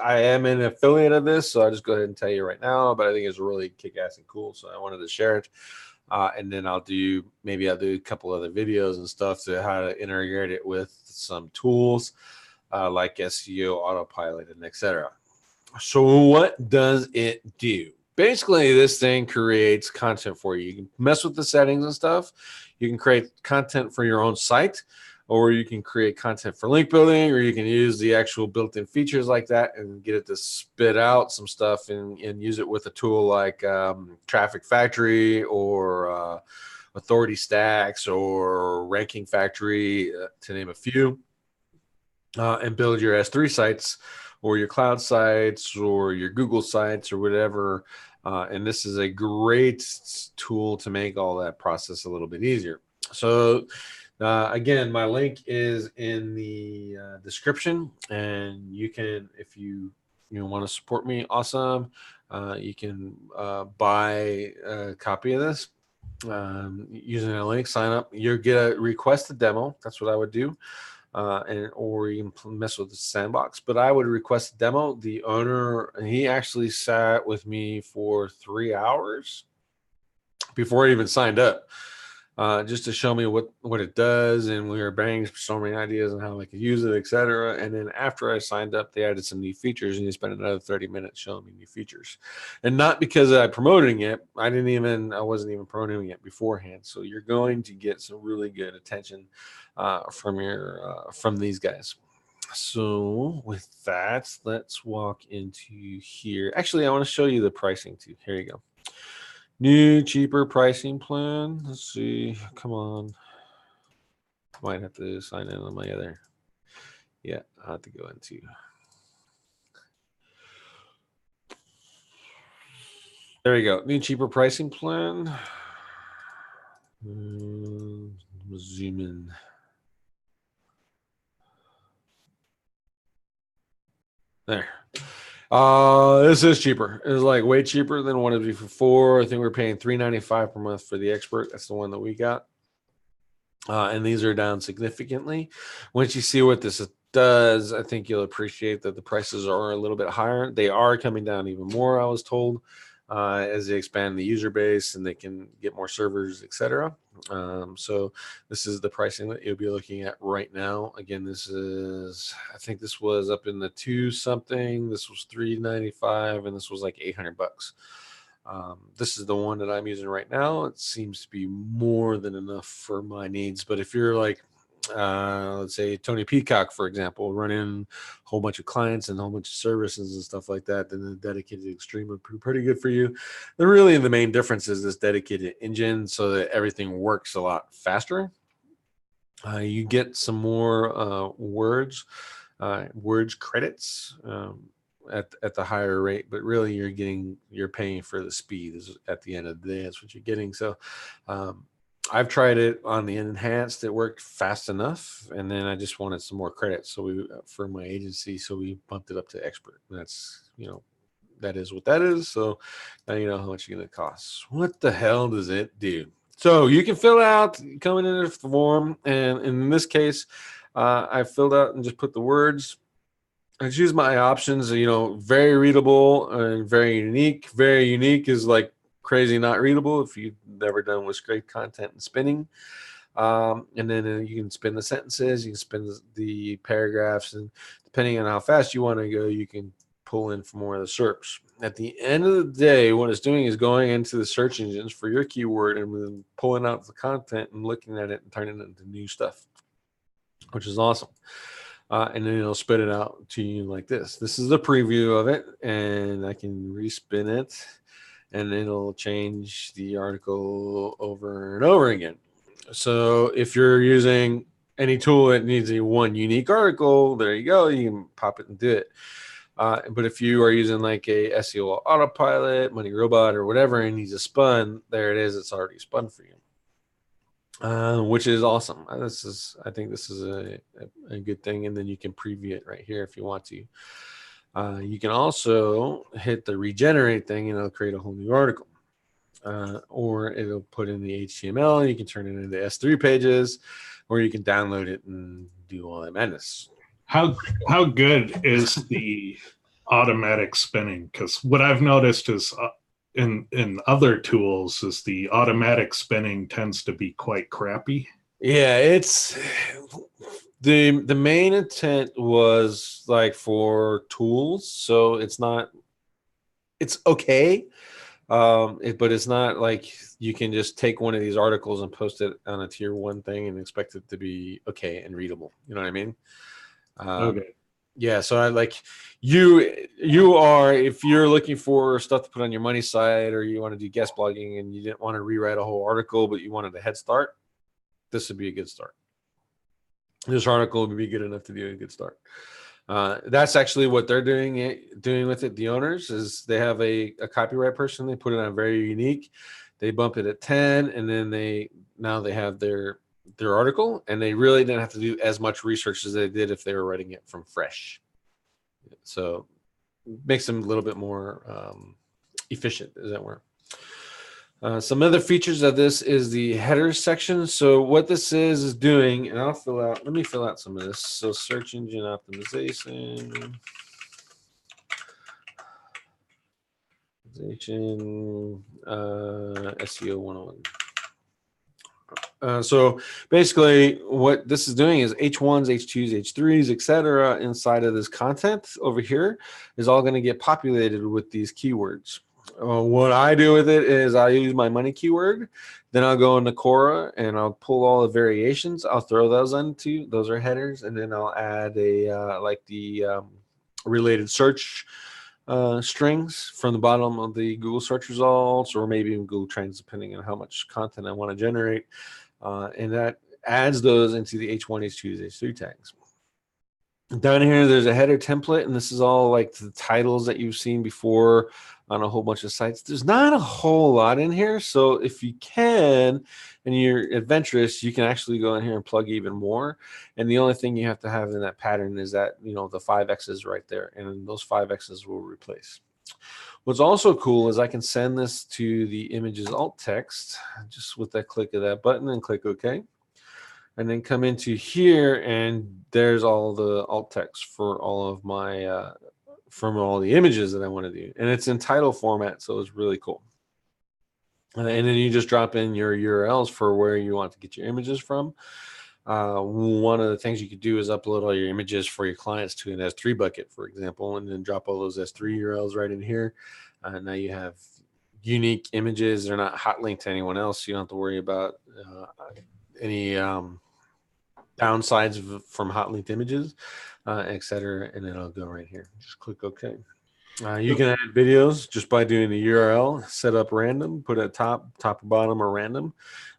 I am an affiliate of this, so I'll just go ahead and tell you right now, but I think it's really kick-ass and cool, so I wanted to share it. And then I'll do a couple other videos and stuff to how to integrate it with some tools like SEO, autopilot, and etc. So what does it do? Basically, this thing creates content for you. You can mess with the settings and stuff. You can create content for your own site, or you can create content for link building, or you can use the actual built-in features like that and get it to spit out some stuff and use it with a tool like Traffic Factory or Authority Stacks or Ranking Factory, to name a few, and build your S3 sites or your cloud sites or your Google sites or whatever. And this is a great tool to make all that process a little bit easier. So again, my link is in the description, and you can, if you want to support me, awesome. You can buy a copy of this using a link, sign up. You'll get a request a demo. That's what I would do. Or you can mess with the sandbox, but I would request a demo. The owner, he actually sat with me for 3 hours before I even signed up, just to show me what it does, and we were banging so many ideas on how I could use it, etc. And then after I signed up, they added some new features, and he spent another 30 minutes showing me new features. And not because I'm promoting it, I wasn't even promoting it beforehand. So you're going to get some really good attention from these guys. So with that, let's walk into here. Actually, I want to show you the pricing too. Here you go. New, cheaper pricing plan. Let's see. Come on. Might have to sign in on my other. Yeah, I'll have to go into. There you go. New, cheaper pricing plan. Zoom in. There. This is cheaper. It's like way cheaper than what it was before. I think we're paying $3.95 per month for the expert. That's the one that we got. And these are down significantly. Once you see what this does, I think you'll appreciate that the prices are a little bit higher. They are coming down even more, I was told, as they expand the user base and they can get more servers, etc. So this is the pricing that you'll be looking at right now. Again, this is, I think this was up in the 2 something. This was $395, and this was like $800. This is the one that I'm using right now. It seems to be more than enough for my needs. But if you're like, let's say Tony Peacock, for example, running a whole bunch of clients and a whole bunch of services and stuff like that, then the dedicated extreme would be pretty good for you. Then really the main difference is this dedicated engine, so that everything works a lot faster. You get some more words credits at the higher rate, but really you're paying for the speed at the end of the day. That's what you're getting. So I've tried it on the enhanced. It worked fast enough, and then I just wanted some more credits. So for my agency, so we bumped it up to expert. And that's, that is what that is. So now you know how much it's going to cost. What the hell does it do? So you can fill out coming in the form, and in this case, I filled out and just put the words. I choose my options. Very readable and very unique. Very unique is like crazy not readable if you've never done with scrape content and spinning. And then you can spin the sentences, you can spin the paragraphs, and depending on how fast you want to go, you can pull in for more of the SERPs. At the end of the day, what it's doing is going into the search engines for your keyword and then pulling out the content and looking at it and turning it into new stuff, which is awesome. And then it'll spit it out to you like this. This is the preview of it, and I can respin it, and it'll change the article over and over again. So if you're using any tool that needs a one unique article, there you go. You can pop it and do it. But if you are using like a SEO autopilot, Money Robot, or whatever, and needs a spun, there it is. It's already spun for you, which is awesome. I think this is a good thing. And then you can preview it right here if you want to. You can also hit the regenerate thing, and it'll create a whole new article. Or it'll put in the HTML. You can turn it into S3 pages, or you can download it and do all that madness. How good is the automatic spinning? Because what I've noticed is in other tools is the automatic spinning tends to be quite crappy. Yeah, it's the main intent was like for tools, so it's okay. But it's not like you can just take one of these articles and post it on a tier 1 thing and expect it to be okay and readable. You know what I mean? Okay. Yeah. So I like you are, if you're looking for stuff to put on your money site, or you want to do guest blogging and you didn't want to rewrite a whole article, but you wanted a head start, this would be a good start. This article would be good enough to do a good start. That's actually what they're doing with it. The owners is they have a copyright person. They put it on very unique. They bump it at 10, and then they have their article, and they really didn't have to do as much research as they did if they were writing it from fresh. So it makes them a little bit more efficient, as it were. Some other features of this is the header section. So what this is doing, and let me fill out some of this. So search engine optimization, SEO 101. So basically what this is doing is H1s, H2s, H3s, etc. inside of this content over here is all going to get populated with these keywords. What I do with it is I use my money keyword, then I'll go into Quora and I'll pull all the variations. I'll throw those into, those are headers, and then I'll add the related search strings from the bottom of the Google search results, or maybe even Google Trends, depending on how much content I want to generate. And that adds those into the H1, H2, H3 tags. Down here, there's a header template, and this is all like the titles that you've seen before on a whole bunch of sites. There's not a whole lot in here, so if you can and you're adventurous, you can actually go in here and plug even more. And the only thing you have to have in that pattern is that, the 5 X's right there, and those 5 X's will replace. What's also cool is I can send this to the images alt text just with that click of that button and click OK. and then come into here, and there's all the alt text for all of my from all the images that I want to do, and it's in title format, so it's really cool. And then you just drop in your URLs for where you want to get your images from. One of the things you could do is upload all your images for your clients to an S3 bucket, for example, and then drop all those S3 URLs right in here. Now you have unique images. They're not hot linked to anyone else. You don't have to worry about any downsides from hot linked images, etc. And then I'll go right here. Just click OK. You can add videos just by doing the URL, set up random, put it top or bottom or random.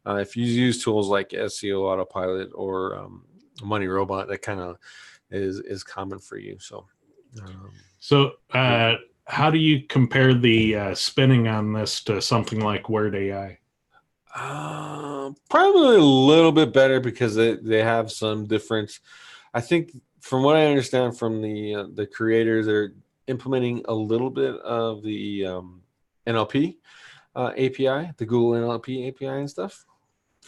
If you use tools like SEO Autopilot or Money Robot, that kind of is common for you. So, how do you compare the spinning on this to something like Word AI? Probably a little bit better because they have some difference. I think from what I understand from the creators, they're implementing a little bit of the NLP API, the Google NLP API and stuff.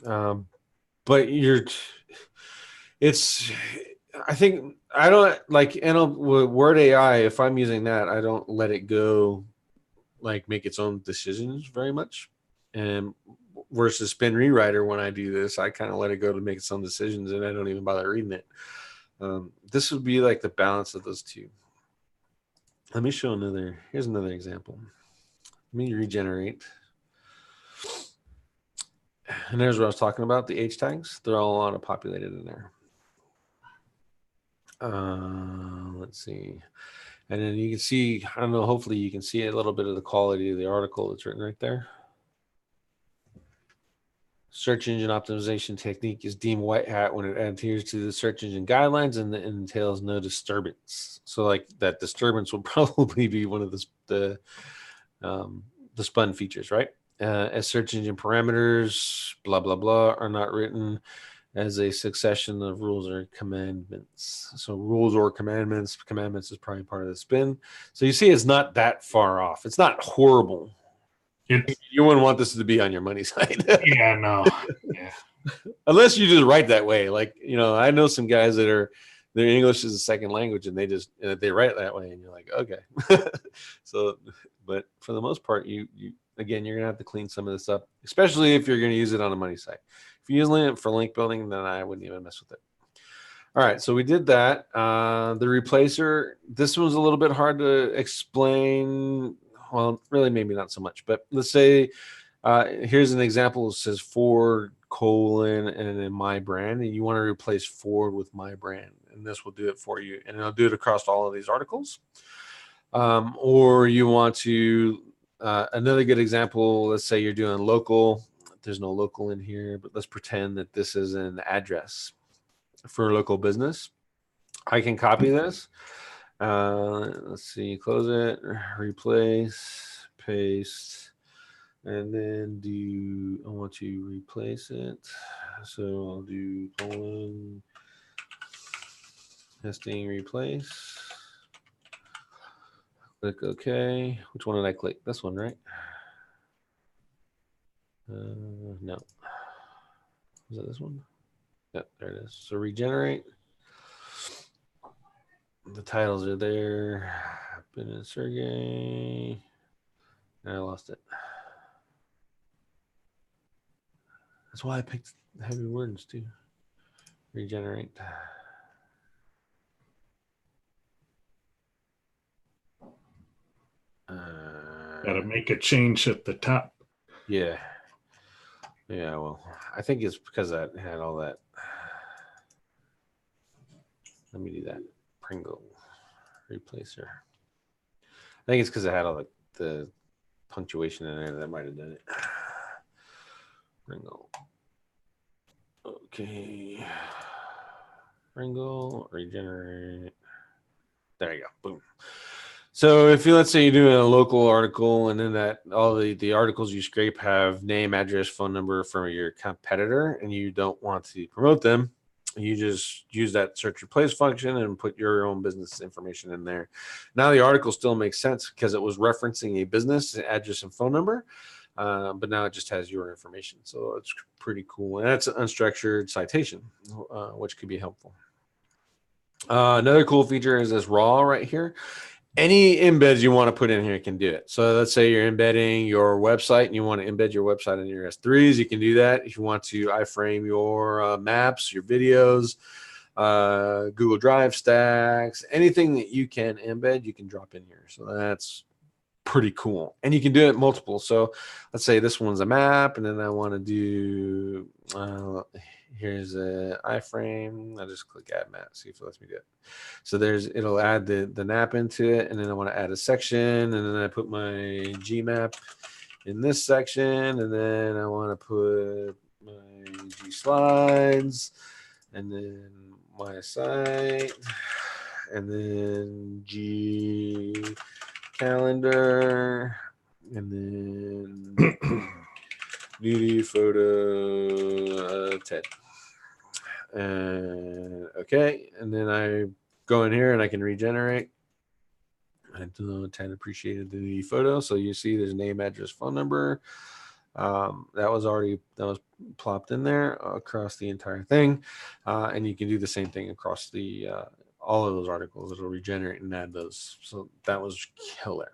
But I think I don't like Word AI. If I'm using that, I don't let it go like make its own decisions very much. And versus Spin Rewriter, when I do this, I kind of let it go to make its own decisions, and I don't even bother reading it. This would be like the balance of those two. Let me show here's another example. Let me regenerate. And there's what I was talking about, the H tags. They're all auto-populated in there. Let's see. And then you can see, I don't know, hopefully you can see a little bit of the quality of the article that's written right there. Search engine optimization technique is deemed white hat when it adheres to the search engine guidelines and entails no disturbance. So like that disturbance will probably be one of the spun features, right? As search engine parameters, blah, blah, blah, are not written as a succession of rules or commandments. So rules or commandments is probably part of the spin. So you see it's not that far off. It's not horrible. You wouldn't want this to be on your money site. Yeah, no. Yeah. Unless you just write that way. Like, I know some guys that their English is a second language and they write that way and you're like, okay. So, but for the most part, again, you're going to have to clean some of this up, especially if you're going to use it on a money site. If you're using it for link building, then I wouldn't even mess with it. All right, so we did that. The replacer, this one's a little bit hard to explain. Well, really, maybe not so much, but let's say here's an example. It says Ford : and then my brand, and you want to replace Ford with my brand, and this will do it for you, and it'll do it across all of these articles. Or you want to, another good example, let's say you're doing local. There's no local in here, but let's pretend that this is an address for a local business. I can copy this. Let's see, close it, replace, paste, and then I want to replace it. So I'll do colon, testing, replace. Click OK. Which one did I click? This one, right? No. Is that this one? Yep, there it is. So regenerate. The titles are there. Ben and Sergey. And I lost it. That's why I picked heavy words too. Regenerate. Gotta make a change at the top. Yeah. Yeah, well, I think it's because I had all that. Let me do that. Pringle replacer. I think it's because I had all the punctuation in there that might have done it. Pringle. Okay. Pringle, regenerate. There you go. Boom. So if let's say you're doing a local article and then that all the articles you scrape have name, address, phone number from your competitor and you don't want to promote them, you just use that search replace function and put your own business information in there. Now the article still makes sense because it was referencing a business address and phone number, but now it just has your information. So it's pretty cool. And that's an unstructured citation, which could be helpful. Another cool feature is this raw right here. Any embeds you want to put in here can do it. So let's say you're embedding your website and you want to embed your website in your S3s, you can do that. If you want to iframe your maps, your videos, Google Drive stacks, anything that you can embed, you can drop in here. So that's pretty cool. And you can do it multiple. So let's say this one's a map, and then I want to do, here's a iframe. I'll just click add map, see if it lets me do it. So it'll add the map into it, and then I want to add a section, and then I put my Gmap in this section, and then I want to put my G slides, and then my site, and then G calendar, and then nudity photo 10. And okay, and then I go in here and I can regenerate. I don't 10 appreciated the nudity photo. So you see there's name, address, phone number. That was plopped in there across the entire thing. And you can do the same thing across the all of those articles. It'll regenerate and add those. So that was killer.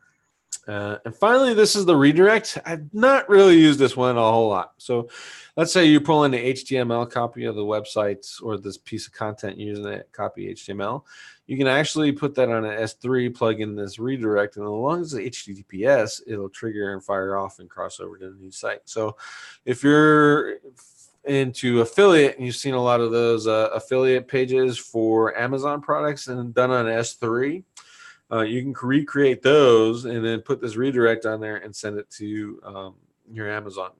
And finally, this is the redirect. I've not really used this one a whole lot. So let's say you pull in the HTML copy of the website or this piece of content using that copy HTML. You can actually put that on an S3, plug in this redirect, and as long as it's HTTPS, it'll trigger and fire off and cross over to the new site. So if you're into affiliate, and you've seen a lot of those affiliate pages for Amazon products and done on S3, you can recreate those and then put this redirect on there and send it to your Amazon.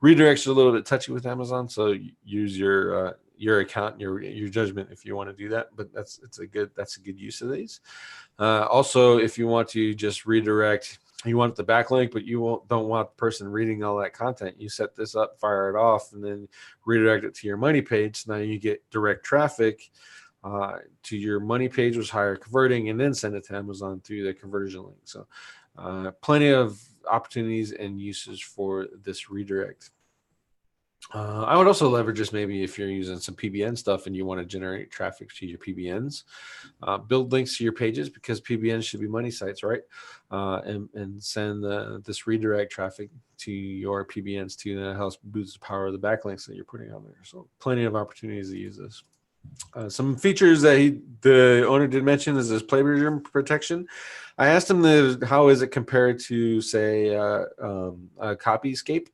Redirects are a little bit touchy with Amazon, so use your account, your judgment if you want to do that. But that's a good use of these. Also, if you want to just redirect, you want the backlink, but you don't want the person reading all that content. You set this up, fire it off, and then redirect it to your money page. So now you get direct traffic to your money page, was higher converting, and then send it to Amazon through the conversion link. So plenty of opportunities and uses for this redirect. I would also leverage this maybe if you're using some PBN stuff and you want to generate traffic to your PBNs. Build links to your pages, because PBNs should be money sites, right? And send this redirect traffic to your PBNs too. That helps boost the power of the backlinks that you're putting on there. So plenty of opportunities to use this. Some features that the owner did mention is this plagiarism protection. I asked him how is it compared to, say, Copyscape,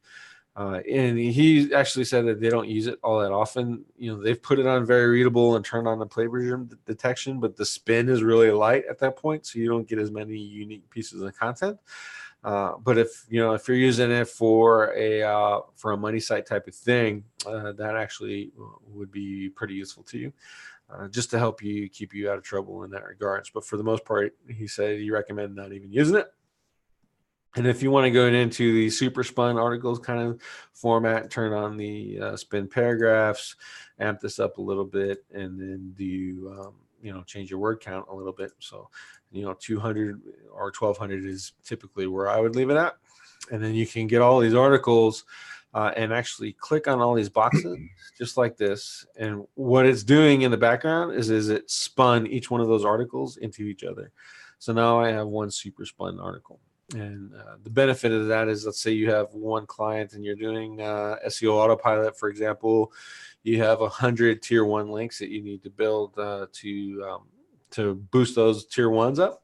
and he actually said that they don't use it all that often. They've put it on very readable and turned on the plagiarism detection, but the spin is really light at that point, so you don't get as many unique pieces of content. But if you're using it for a money site type of thing, that actually would be pretty useful to you, just to help you keep you out of trouble in that regards. But for the most part, he said he recommended not even using it. And if you want to go into the super spun articles kind of format, turn on the spin paragraphs, amp this up a little bit, and then do change your word count a little bit. So 200 or 1200 is typically where I would leave it at. And then you can get all these articles and actually click on all these boxes just like this. And what it's doing in the background is it spun each one of those articles into each other. So now I have one super spun article. And the benefit of that is, let's say you have one client and you're doing SEO autopilot, for example. You have 100 tier 1 links that you need to build to boost those tier 1s up,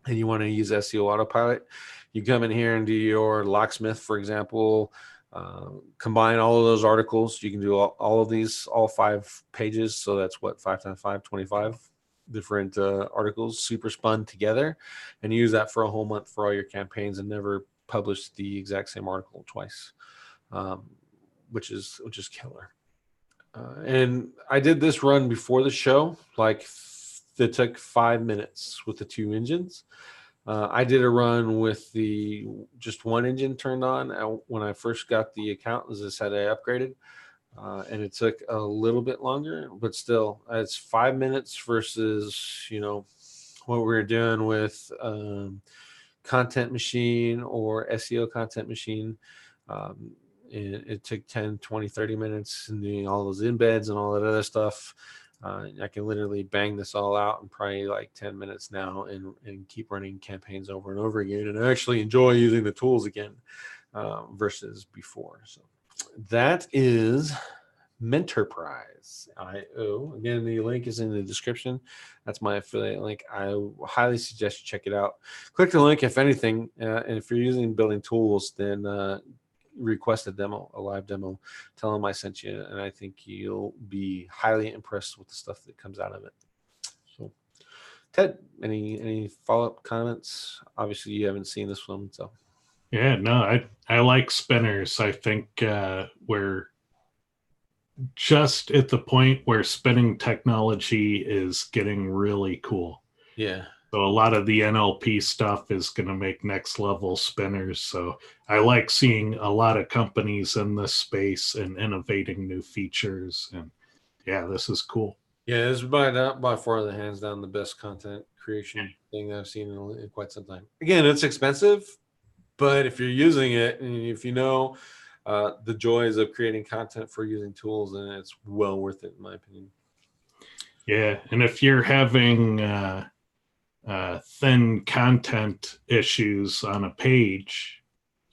and you want to use SEO autopilot. You come in here and do your locksmith, for example, combine all of those articles. You can do all of these, all 5 pages. So that's what, 5 times 5, 25 different articles super spun together, and use that for a whole month for all your campaigns and never publish the exact same article twice, which is killer. And I did this run before the show, it took 5 minutes with the 2 engines. I did a run with just one engine turned on when I first got the account. As I said, I upgraded. And it took a little bit longer, but still, it's 5 minutes versus, what we were doing with content machine or SEO content machine. It took 10, 20, 30 minutes and doing all those embeds and all that other stuff. I can literally bang this all out in probably like 10 minutes now and keep running campaigns over and over again. And I actually enjoy using the tools again versus before. So that is Mentorprise.io. Again, the link is in the description. That's my affiliate link. I highly suggest you check it out. Click the link if anything, and if you're using building tools, then request a demo, a live demo. Tell them I sent you, and I think you'll be highly impressed with the stuff that comes out of it. So, Ted, any follow-up comments? Obviously, you haven't seen this one, so. Yeah, no, I like spinners. I think we're just at the point where spinning technology is getting really cool. Yeah. So a lot of the NLP stuff is going to make next level spinners. So I like seeing a lot of companies in this space and innovating new features. And yeah, this is cool. Yeah, this is by far the hands down the best content creation thing I've seen in quite some time. Again, it's expensive, but if you're using it and if you know the joys of creating content for using tools, then it's well worth it, in my opinion. Yeah, and if you're having thin content issues on a page,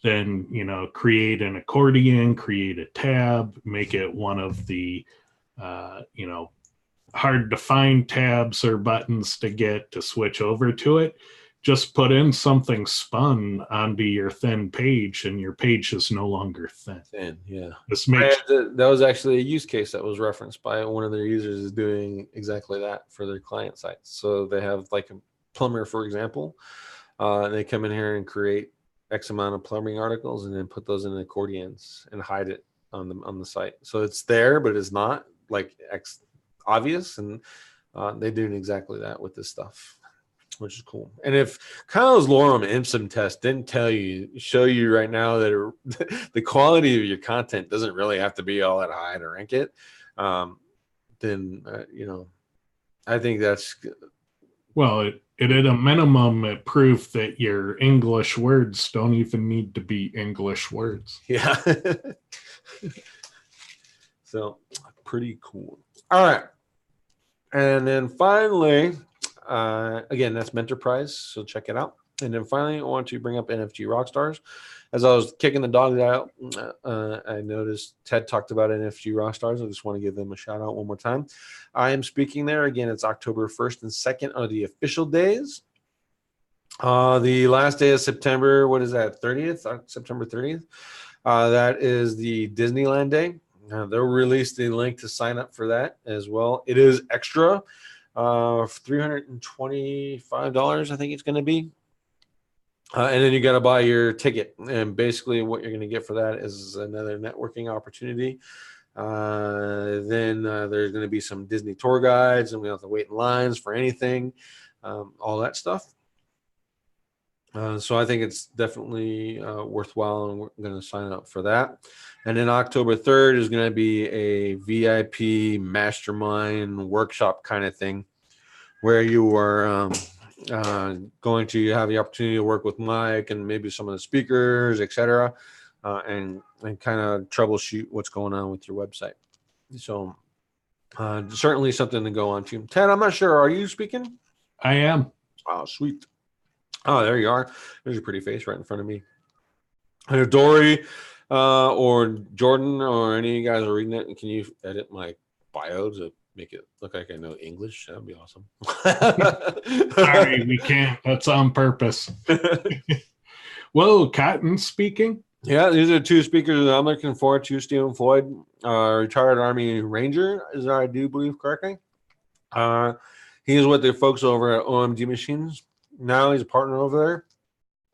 then create an accordion, create a tab, make it one of the hard to find tabs or buttons to get to switch over to it. Just put in something spun onto your thin page, and your page is no longer thin. Yeah. This makes that was actually a use case that was referenced by one of their users is doing exactly that for their client sites. So they have like a plumber, for example, and they come in here and create X amount of plumbing articles and then put those in accordions and hide it on the site. So it's there, but it's not like obvious. And they're doing exactly that with this stuff, which is cool. And if Kyle's lorem ipsum test didn't show you right now that the quality of your content doesn't really have to be all that high to rank it, then I think that's well. It at a minimum, it proved that your English words don't even need to be English words. Yeah. So pretty cool. All right, and then finally. Again, that's Mentorprise, so check it out. And then finally, I want to bring up NFG Rockstars. As I was kicking the dogs out, I noticed Ted talked about NFG Rockstars. I just want to give them a shout out one more time. I am speaking there. Again, it's October 1st and 2nd are the official days. The last day of September, what is that, 30th? September 30th. That is the Disneyland day. They'll release the link to sign up for that as well. It is extra. $325, I think it's going to be. And then you got to buy your ticket. And basically what you're going to get for that is another networking opportunity. Then there's going to be some Disney tour guides, and we don't have to wait in lines for anything, all that stuff. So I think it's definitely worthwhile, and we're going to sign up for that. And then October 3rd is going to be a VIP mastermind workshop kind of thing where you are going to have the opportunity to work with Mike and maybe some of the speakers, etc., and kind of troubleshoot what's going on with your website. So certainly something to go on to. Ted, I'm not sure. Are you speaking? I am. Oh, sweet. Oh, there you are. There's your pretty face right in front of me. And if Dory or Jordan or any of you guys are reading it, can you edit my bio to make it look like I know English? That'd be awesome. Sorry, we can't. That's on purpose. Whoa, Cotton speaking? Yeah, these are two speakers that I'm looking forward to. Stephen Floyd, retired Army Ranger, as I do believe correctly. He's with the folks over at OMG Machines. Now he's a partner over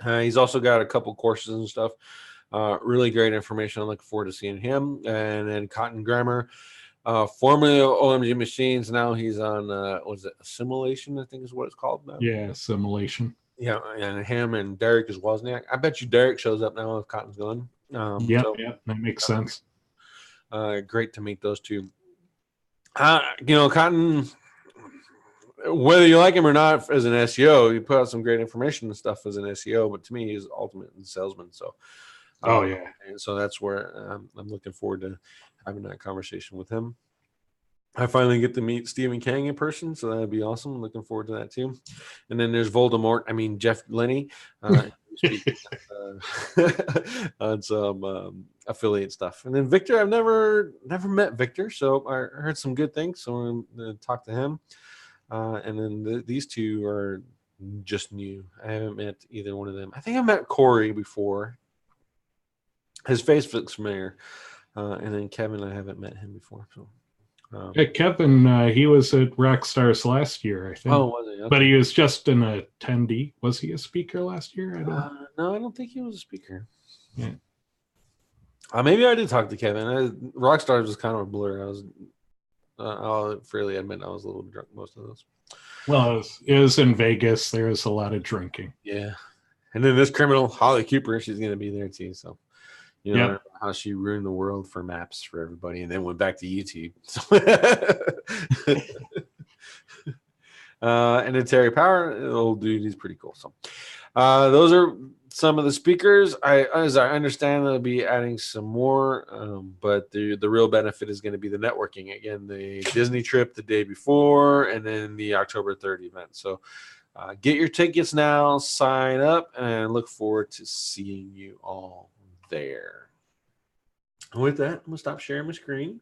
there. He's also got a couple courses and stuff. Really great information. I'm looking forward to seeing him. And then Cotton Grammar, formerly OMG Machines. Now he's on, was it Assimilation, I think is what it's called now. Yeah, Assimilation. Yeah, and him and Derek is Wozniak. I bet you Derek shows up now if Cotton's gone. Yeah, that makes sense. Great to meet those two. Cotton, whether you like him or not as an SEO, you put out some great information and stuff as an SEO. But to me, he's ultimate salesman. So, and so that's where I'm looking forward to having that conversation with him. I finally get to meet Stephen Kang in person, so that'd be awesome. I'm looking forward to that too. And then there's Voldemort. I mean, Jeff Lenny. On some affiliate stuff. And then Victor, I've never met Victor, so I heard some good things, so I'm going to talk to him. And then these two are just new. I haven't met either one of them. I think I met Corey before. His face looks familiar. And then Kevin, I haven't met him before. So Kevin, he was at Rockstars last year, I think. Oh, was he? Okay. But he was just an attendee. Was he a speaker last year? I don't No, I don't think he was a speaker. Yeah. Maybe I did talk to Kevin. Rockstars was kind of a blur. I'll freely admit I was a little drunk most of those. Well, it was in Vegas. There was a lot of drinking. Yeah. And then this criminal, Holly Cooper, she's going to be there too. So, you know, how she ruined the world for maps for everybody and then went back to YouTube. And then Terry Power, the old dude, he's pretty cool. So those are some of the speakers. As I understand, they'll be adding some more, but the real benefit is going to be the networking. Again, the Disney trip the day before, and then the October 3rd event. So get your tickets now, sign up, and look forward to seeing you all there. And with that, I'm going to stop sharing my screen.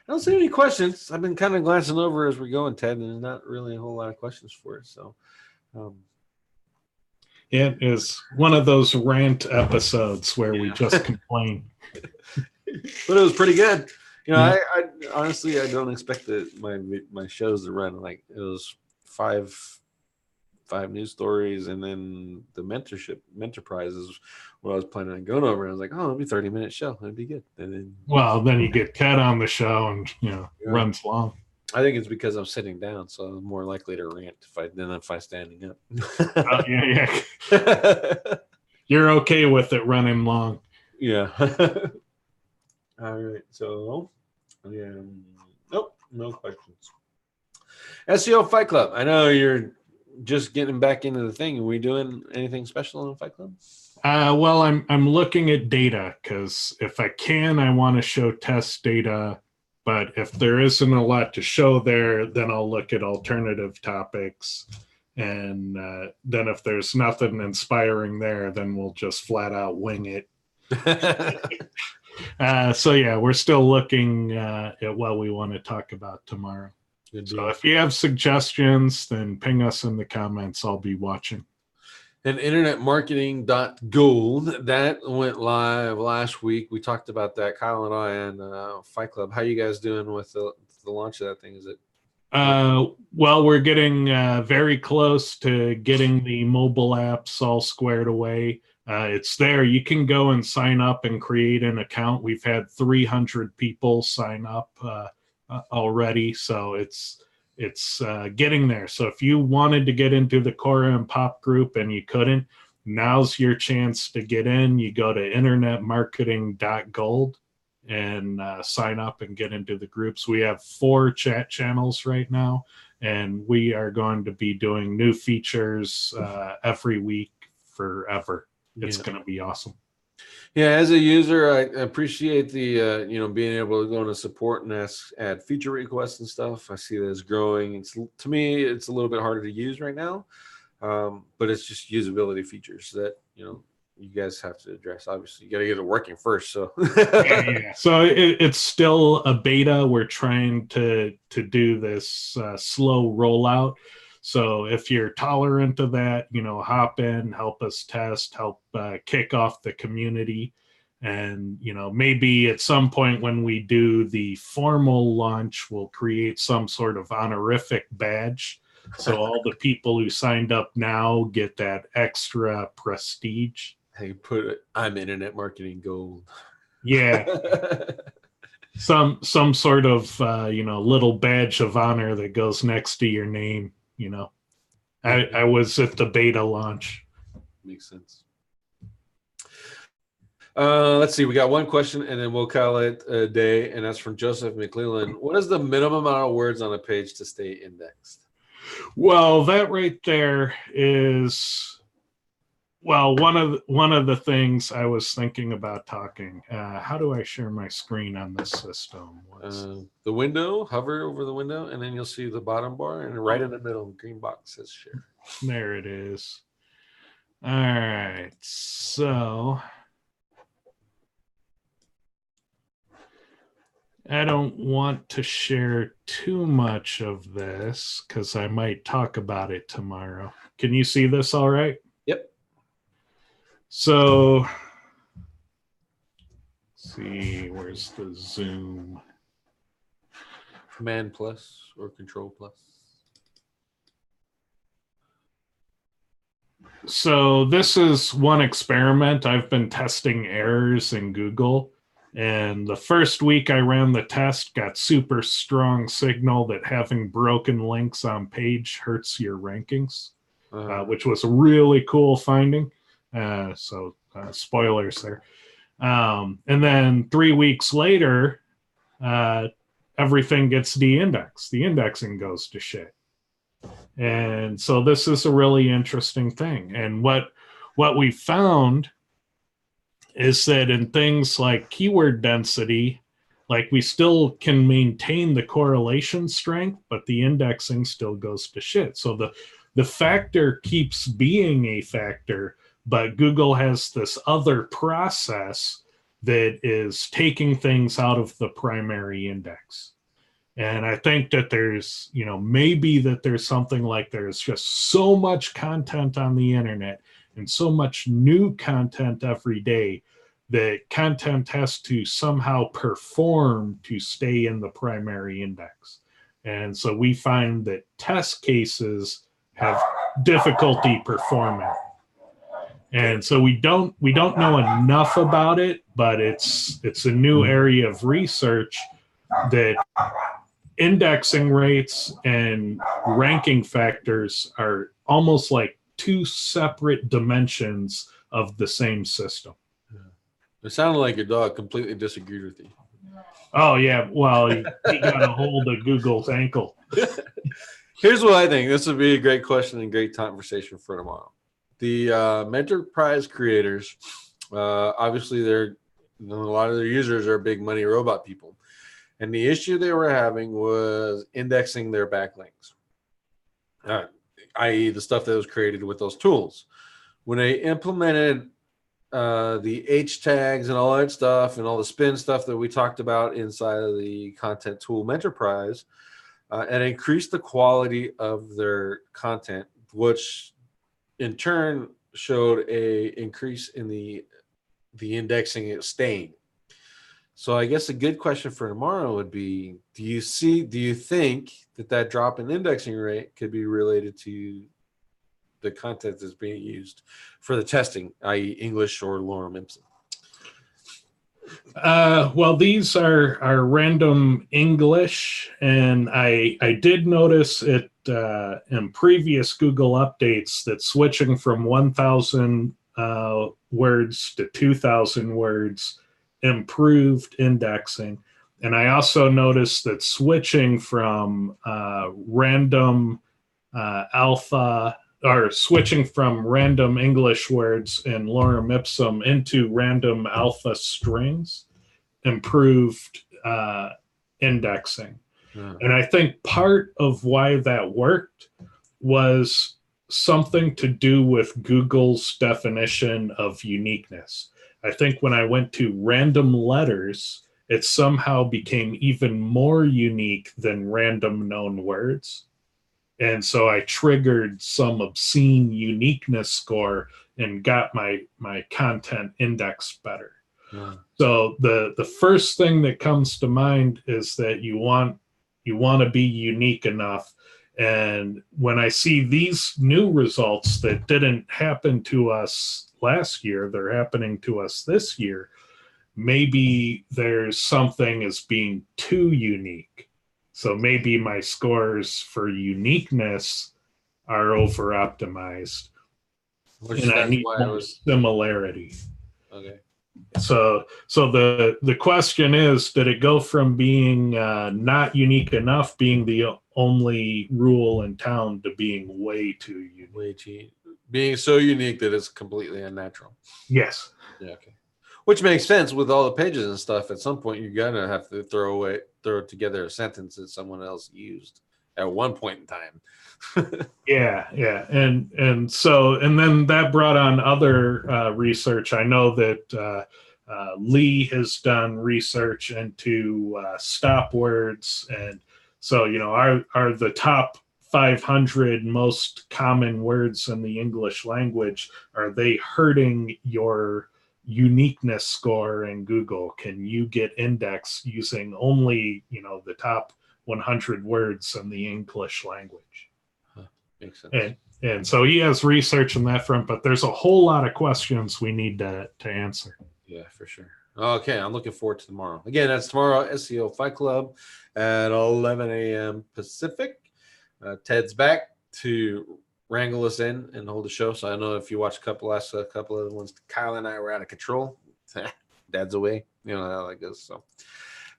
I don't see any questions. I've been kind of glancing over as we're going, Ted, and there's not really a whole lot of questions for it. So, it is one of those rant episodes where we just complain. But it was pretty good. You know, I honestly, I don't expect my shows to run like it was five news stories, and then the mentor prize is what I was planning on going over. I was like, oh, it'll be 30-minute show. It'd be good. And then you get Ted on the show, and runs long. I think it's because I'm sitting down, so I'm more likely to rant than if I'm standing up. You're okay with it running long. Yeah. All right. So, nope, no questions. SEO Fight Club. I know you're just getting back into the thing. Are we doing anything special in the Fight Club? Well, I'm looking at data because if I can, I want to show test data. But if there isn't a lot to show there, then I'll look at alternative topics. And then if there's nothing inspiring there, then we'll just flat out wing it. So yeah, we're still looking at what we want to talk about tomorrow. So if you have suggestions, then ping us in the comments. I'll be watching. And internetmarketing.gold, that went live last week. We talked about that, Kyle and I, and Fight Club. How you guys doing with the launch of that thing? Is it? Well, we're getting very close to getting the mobile apps all squared away. It's there. You can go and sign up and create an account. We've had 300 people sign up already, so it's getting there. So if you wanted to get into the Cora and Pop group and you couldn't, now's your chance to get in. You go to internetmarketing.gold and sign up and get into the groups. We have 4 chat channels right now, and we are going to be doing new features every week forever. It's going to be awesome. Yeah, as a user, I appreciate the being able to go into support and add feature requests and stuff. I see that it's growing. To me, it's a little bit harder to use right now, but it's just usability features that you guys have to address. Obviously, you got to get it working first. So, So it's still a beta. We're trying to do this slow rollout. So if you're tolerant to that, hop in, help us test, help kick off the community. And, maybe at some point when we do the formal launch, we'll create some sort of honorific badge. So all the people who signed up now get that extra prestige. Hey, I'm internet marketing gold. Yeah. Some sort of, little badge of honor that goes next to your name. I was at the beta launch. Makes sense. Let's see. We got one question, and then we'll call it a day, and that's from Joseph McClellan. What is the minimum amount of words on a page to stay indexed? Well, that right there is, well, one of the things I was thinking about talking. How do I share my screen on this system? The window, hover over the window, and then you'll see the bottom bar, and right in the middle, the green box says share. There it is. All right, so I don't want to share too much of this because I might talk about it tomorrow. Can you see this all right? Yep. So, let's see, where's the zoom? Command plus or Control plus. So this is one experiment. I've been testing errors in Google. And the first week I ran the test, got super strong signal that having broken links on page hurts your rankings, which was a really cool finding. So spoilers there. And then 3 weeks later, everything gets de-indexed. The indexing goes to shit. And so this is a really interesting thing. And what we found is that in things like keyword density, like we still can maintain the correlation strength, but the indexing still goes to shit. So the factor keeps being a factor, but Google has this other process that is taking things out of the primary index. And I think that there's, maybe that there's something like there's just so much content on the internet and so much new content every day that content has to somehow perform to stay in the primary index. And so we find that test cases have difficulty performing. And so we don't know enough about it, but it's a new area of research that indexing rates and ranking factors are almost like two separate dimensions of the same system. It sounded like your dog completely disagreed with you. Oh, yeah. Well, he got a hold of Google's ankle. Here's what I think. This would be a great question and great conversation for tomorrow. The enterprise creators, obviously, a lot of their users are big money robot people. And the issue they were having was indexing their backlinks, i.e. the stuff that was created with those tools. When they implemented the H tags and all that stuff and all the spin stuff that we talked about inside of the content tool enterprise, and increased the quality of their content, which in turn showed a increase in the indexing staying. So I guess a good question for tomorrow would be, do you think that drop in indexing rate could be related to the content that's being used for the testing, i.e. English or lorem ipsum? Well, these are random English, and I did notice it in previous Google updates that switching from 1,000 words to 2,000 words improved indexing. And I also noticed that switching from random alpha, or switching from random English words in lorem ipsum into random alpha strings improved indexing. Yeah. And I think part of why that worked was something to do with Google's definition of uniqueness. I think when I went to random letters, it somehow became even more unique than random known words. And so I triggered some obscene uniqueness score and got my content indexed better. Yeah. So the first thing that comes to mind is that you want to be unique enough. And when I see these new results that didn't happen to us last year, they're happening to us this year, maybe there's something as being too unique. So maybe my scores for uniqueness are over-optimized. And I need more similarity. Okay. So the question is, did it go from being not unique enough, being the only rule in town, to being way too unique? Being so unique that it's completely unnatural. Yes. Yeah. Okay. Which makes sense with all the pages and stuff. At some point, you're gonna have to throw together a sentence that someone else used at one point in time. Yeah, and then that brought on other research. I know that Lee has done research into stop words, and so are the top 500 most common words in the English language, are they hurting your uniqueness score in Google? Can you get indexed using only the top 100 words in the English language? Makes sense. And so he has research on that front, but there's a whole lot of questions we need to answer. Yeah, for sure. Okay, I'm looking forward to tomorrow. Again, that's tomorrow, SEO Fight Club at 11 a.m. Pacific. Ted's back to wrangle us in and hold the show. So I know if you watch a couple of the ones, Kyle and I were out of control. Dad's away. You know how that goes. So.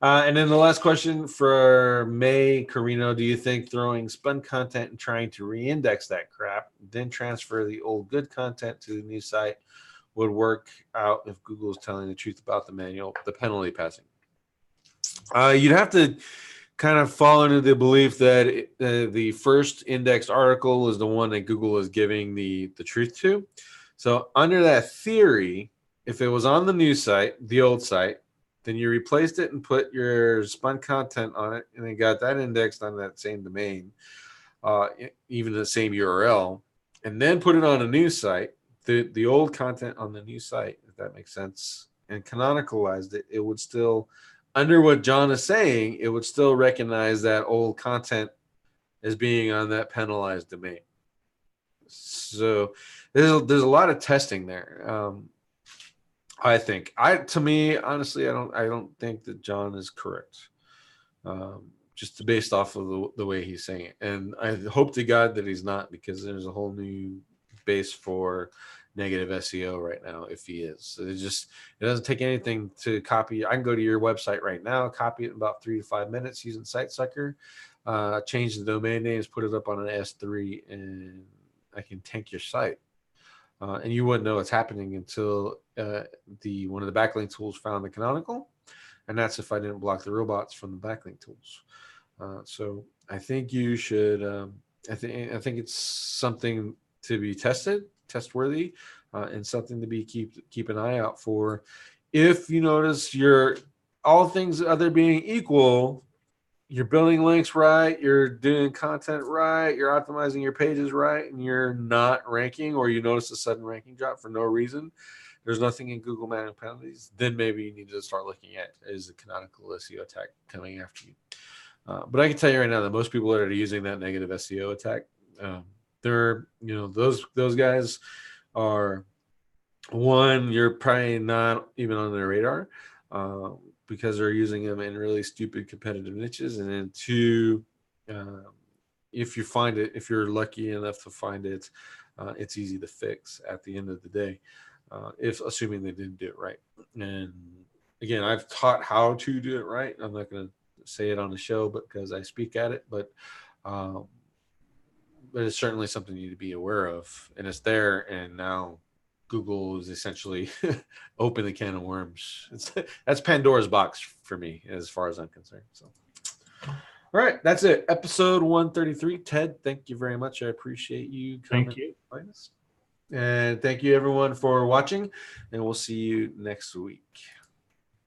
And then the last question for May Carino: do you think throwing spun content and trying to re-index that crap, then transfer the old good content to the new site, would work out if Google is telling the truth about the penalty passing? You'd have to kind of fall into the belief that the first indexed article is the one that Google is giving the truth to. So under that theory, if it was on the new site, the old site, then you replaced it and put your spun content on it, and then got that indexed on that same domain, even the same URL, and then put it on a new site, the old content on the new site, if that makes sense, and canonicalized it, it would still, under what John is saying, it would still recognize that old content as being on that penalized domain. So there's a lot of testing there. I think to me, honestly, I don't think that John is correct. Just based off of the way he's saying it. And I hope to God that he's not, because there's a whole new base for negative SEO right now if he is. So it doesn't take anything to copy. I can go to your website right now, copy it in about 3 to 5 minutes using SiteSucker, change the domain names, put it up on an S3, and I can tank your site. And you wouldn't know what's happening until one of the backlink tools found the canonical, and that's if I didn't block the robots from the backlink tools. So I think you should. I think it's something to be testworthy, and something to be keep an eye out for. If you notice all things other being equal, you're building links right, you're doing content right, you're optimizing your pages right, and you're not ranking, or you notice a sudden ranking drop for no reason, there's nothing in Google Manual Penalties, then maybe you need to start looking at, is the canonical SEO attack coming after you? But I can tell you right now that most people that are using that negative SEO attack, they're, those guys are, one, you're probably not even on their radar, because they're using them in really stupid competitive niches. And then two, if you're lucky enough to find it, it's easy to fix at the end of the day, if assuming they didn't do it right. And again, I've taught how to do it right. I'm not going to say it on the show, because I speak at it, but it's certainly something you need to be aware of, and it's there. And now Google is essentially open the can of worms. That's Pandora's box for me, as far as I'm concerned. So, all right, that's it. Episode 133. Ted, thank you very much. I appreciate you coming. Thank you. And thank you, everyone, for watching, and we'll see you next week.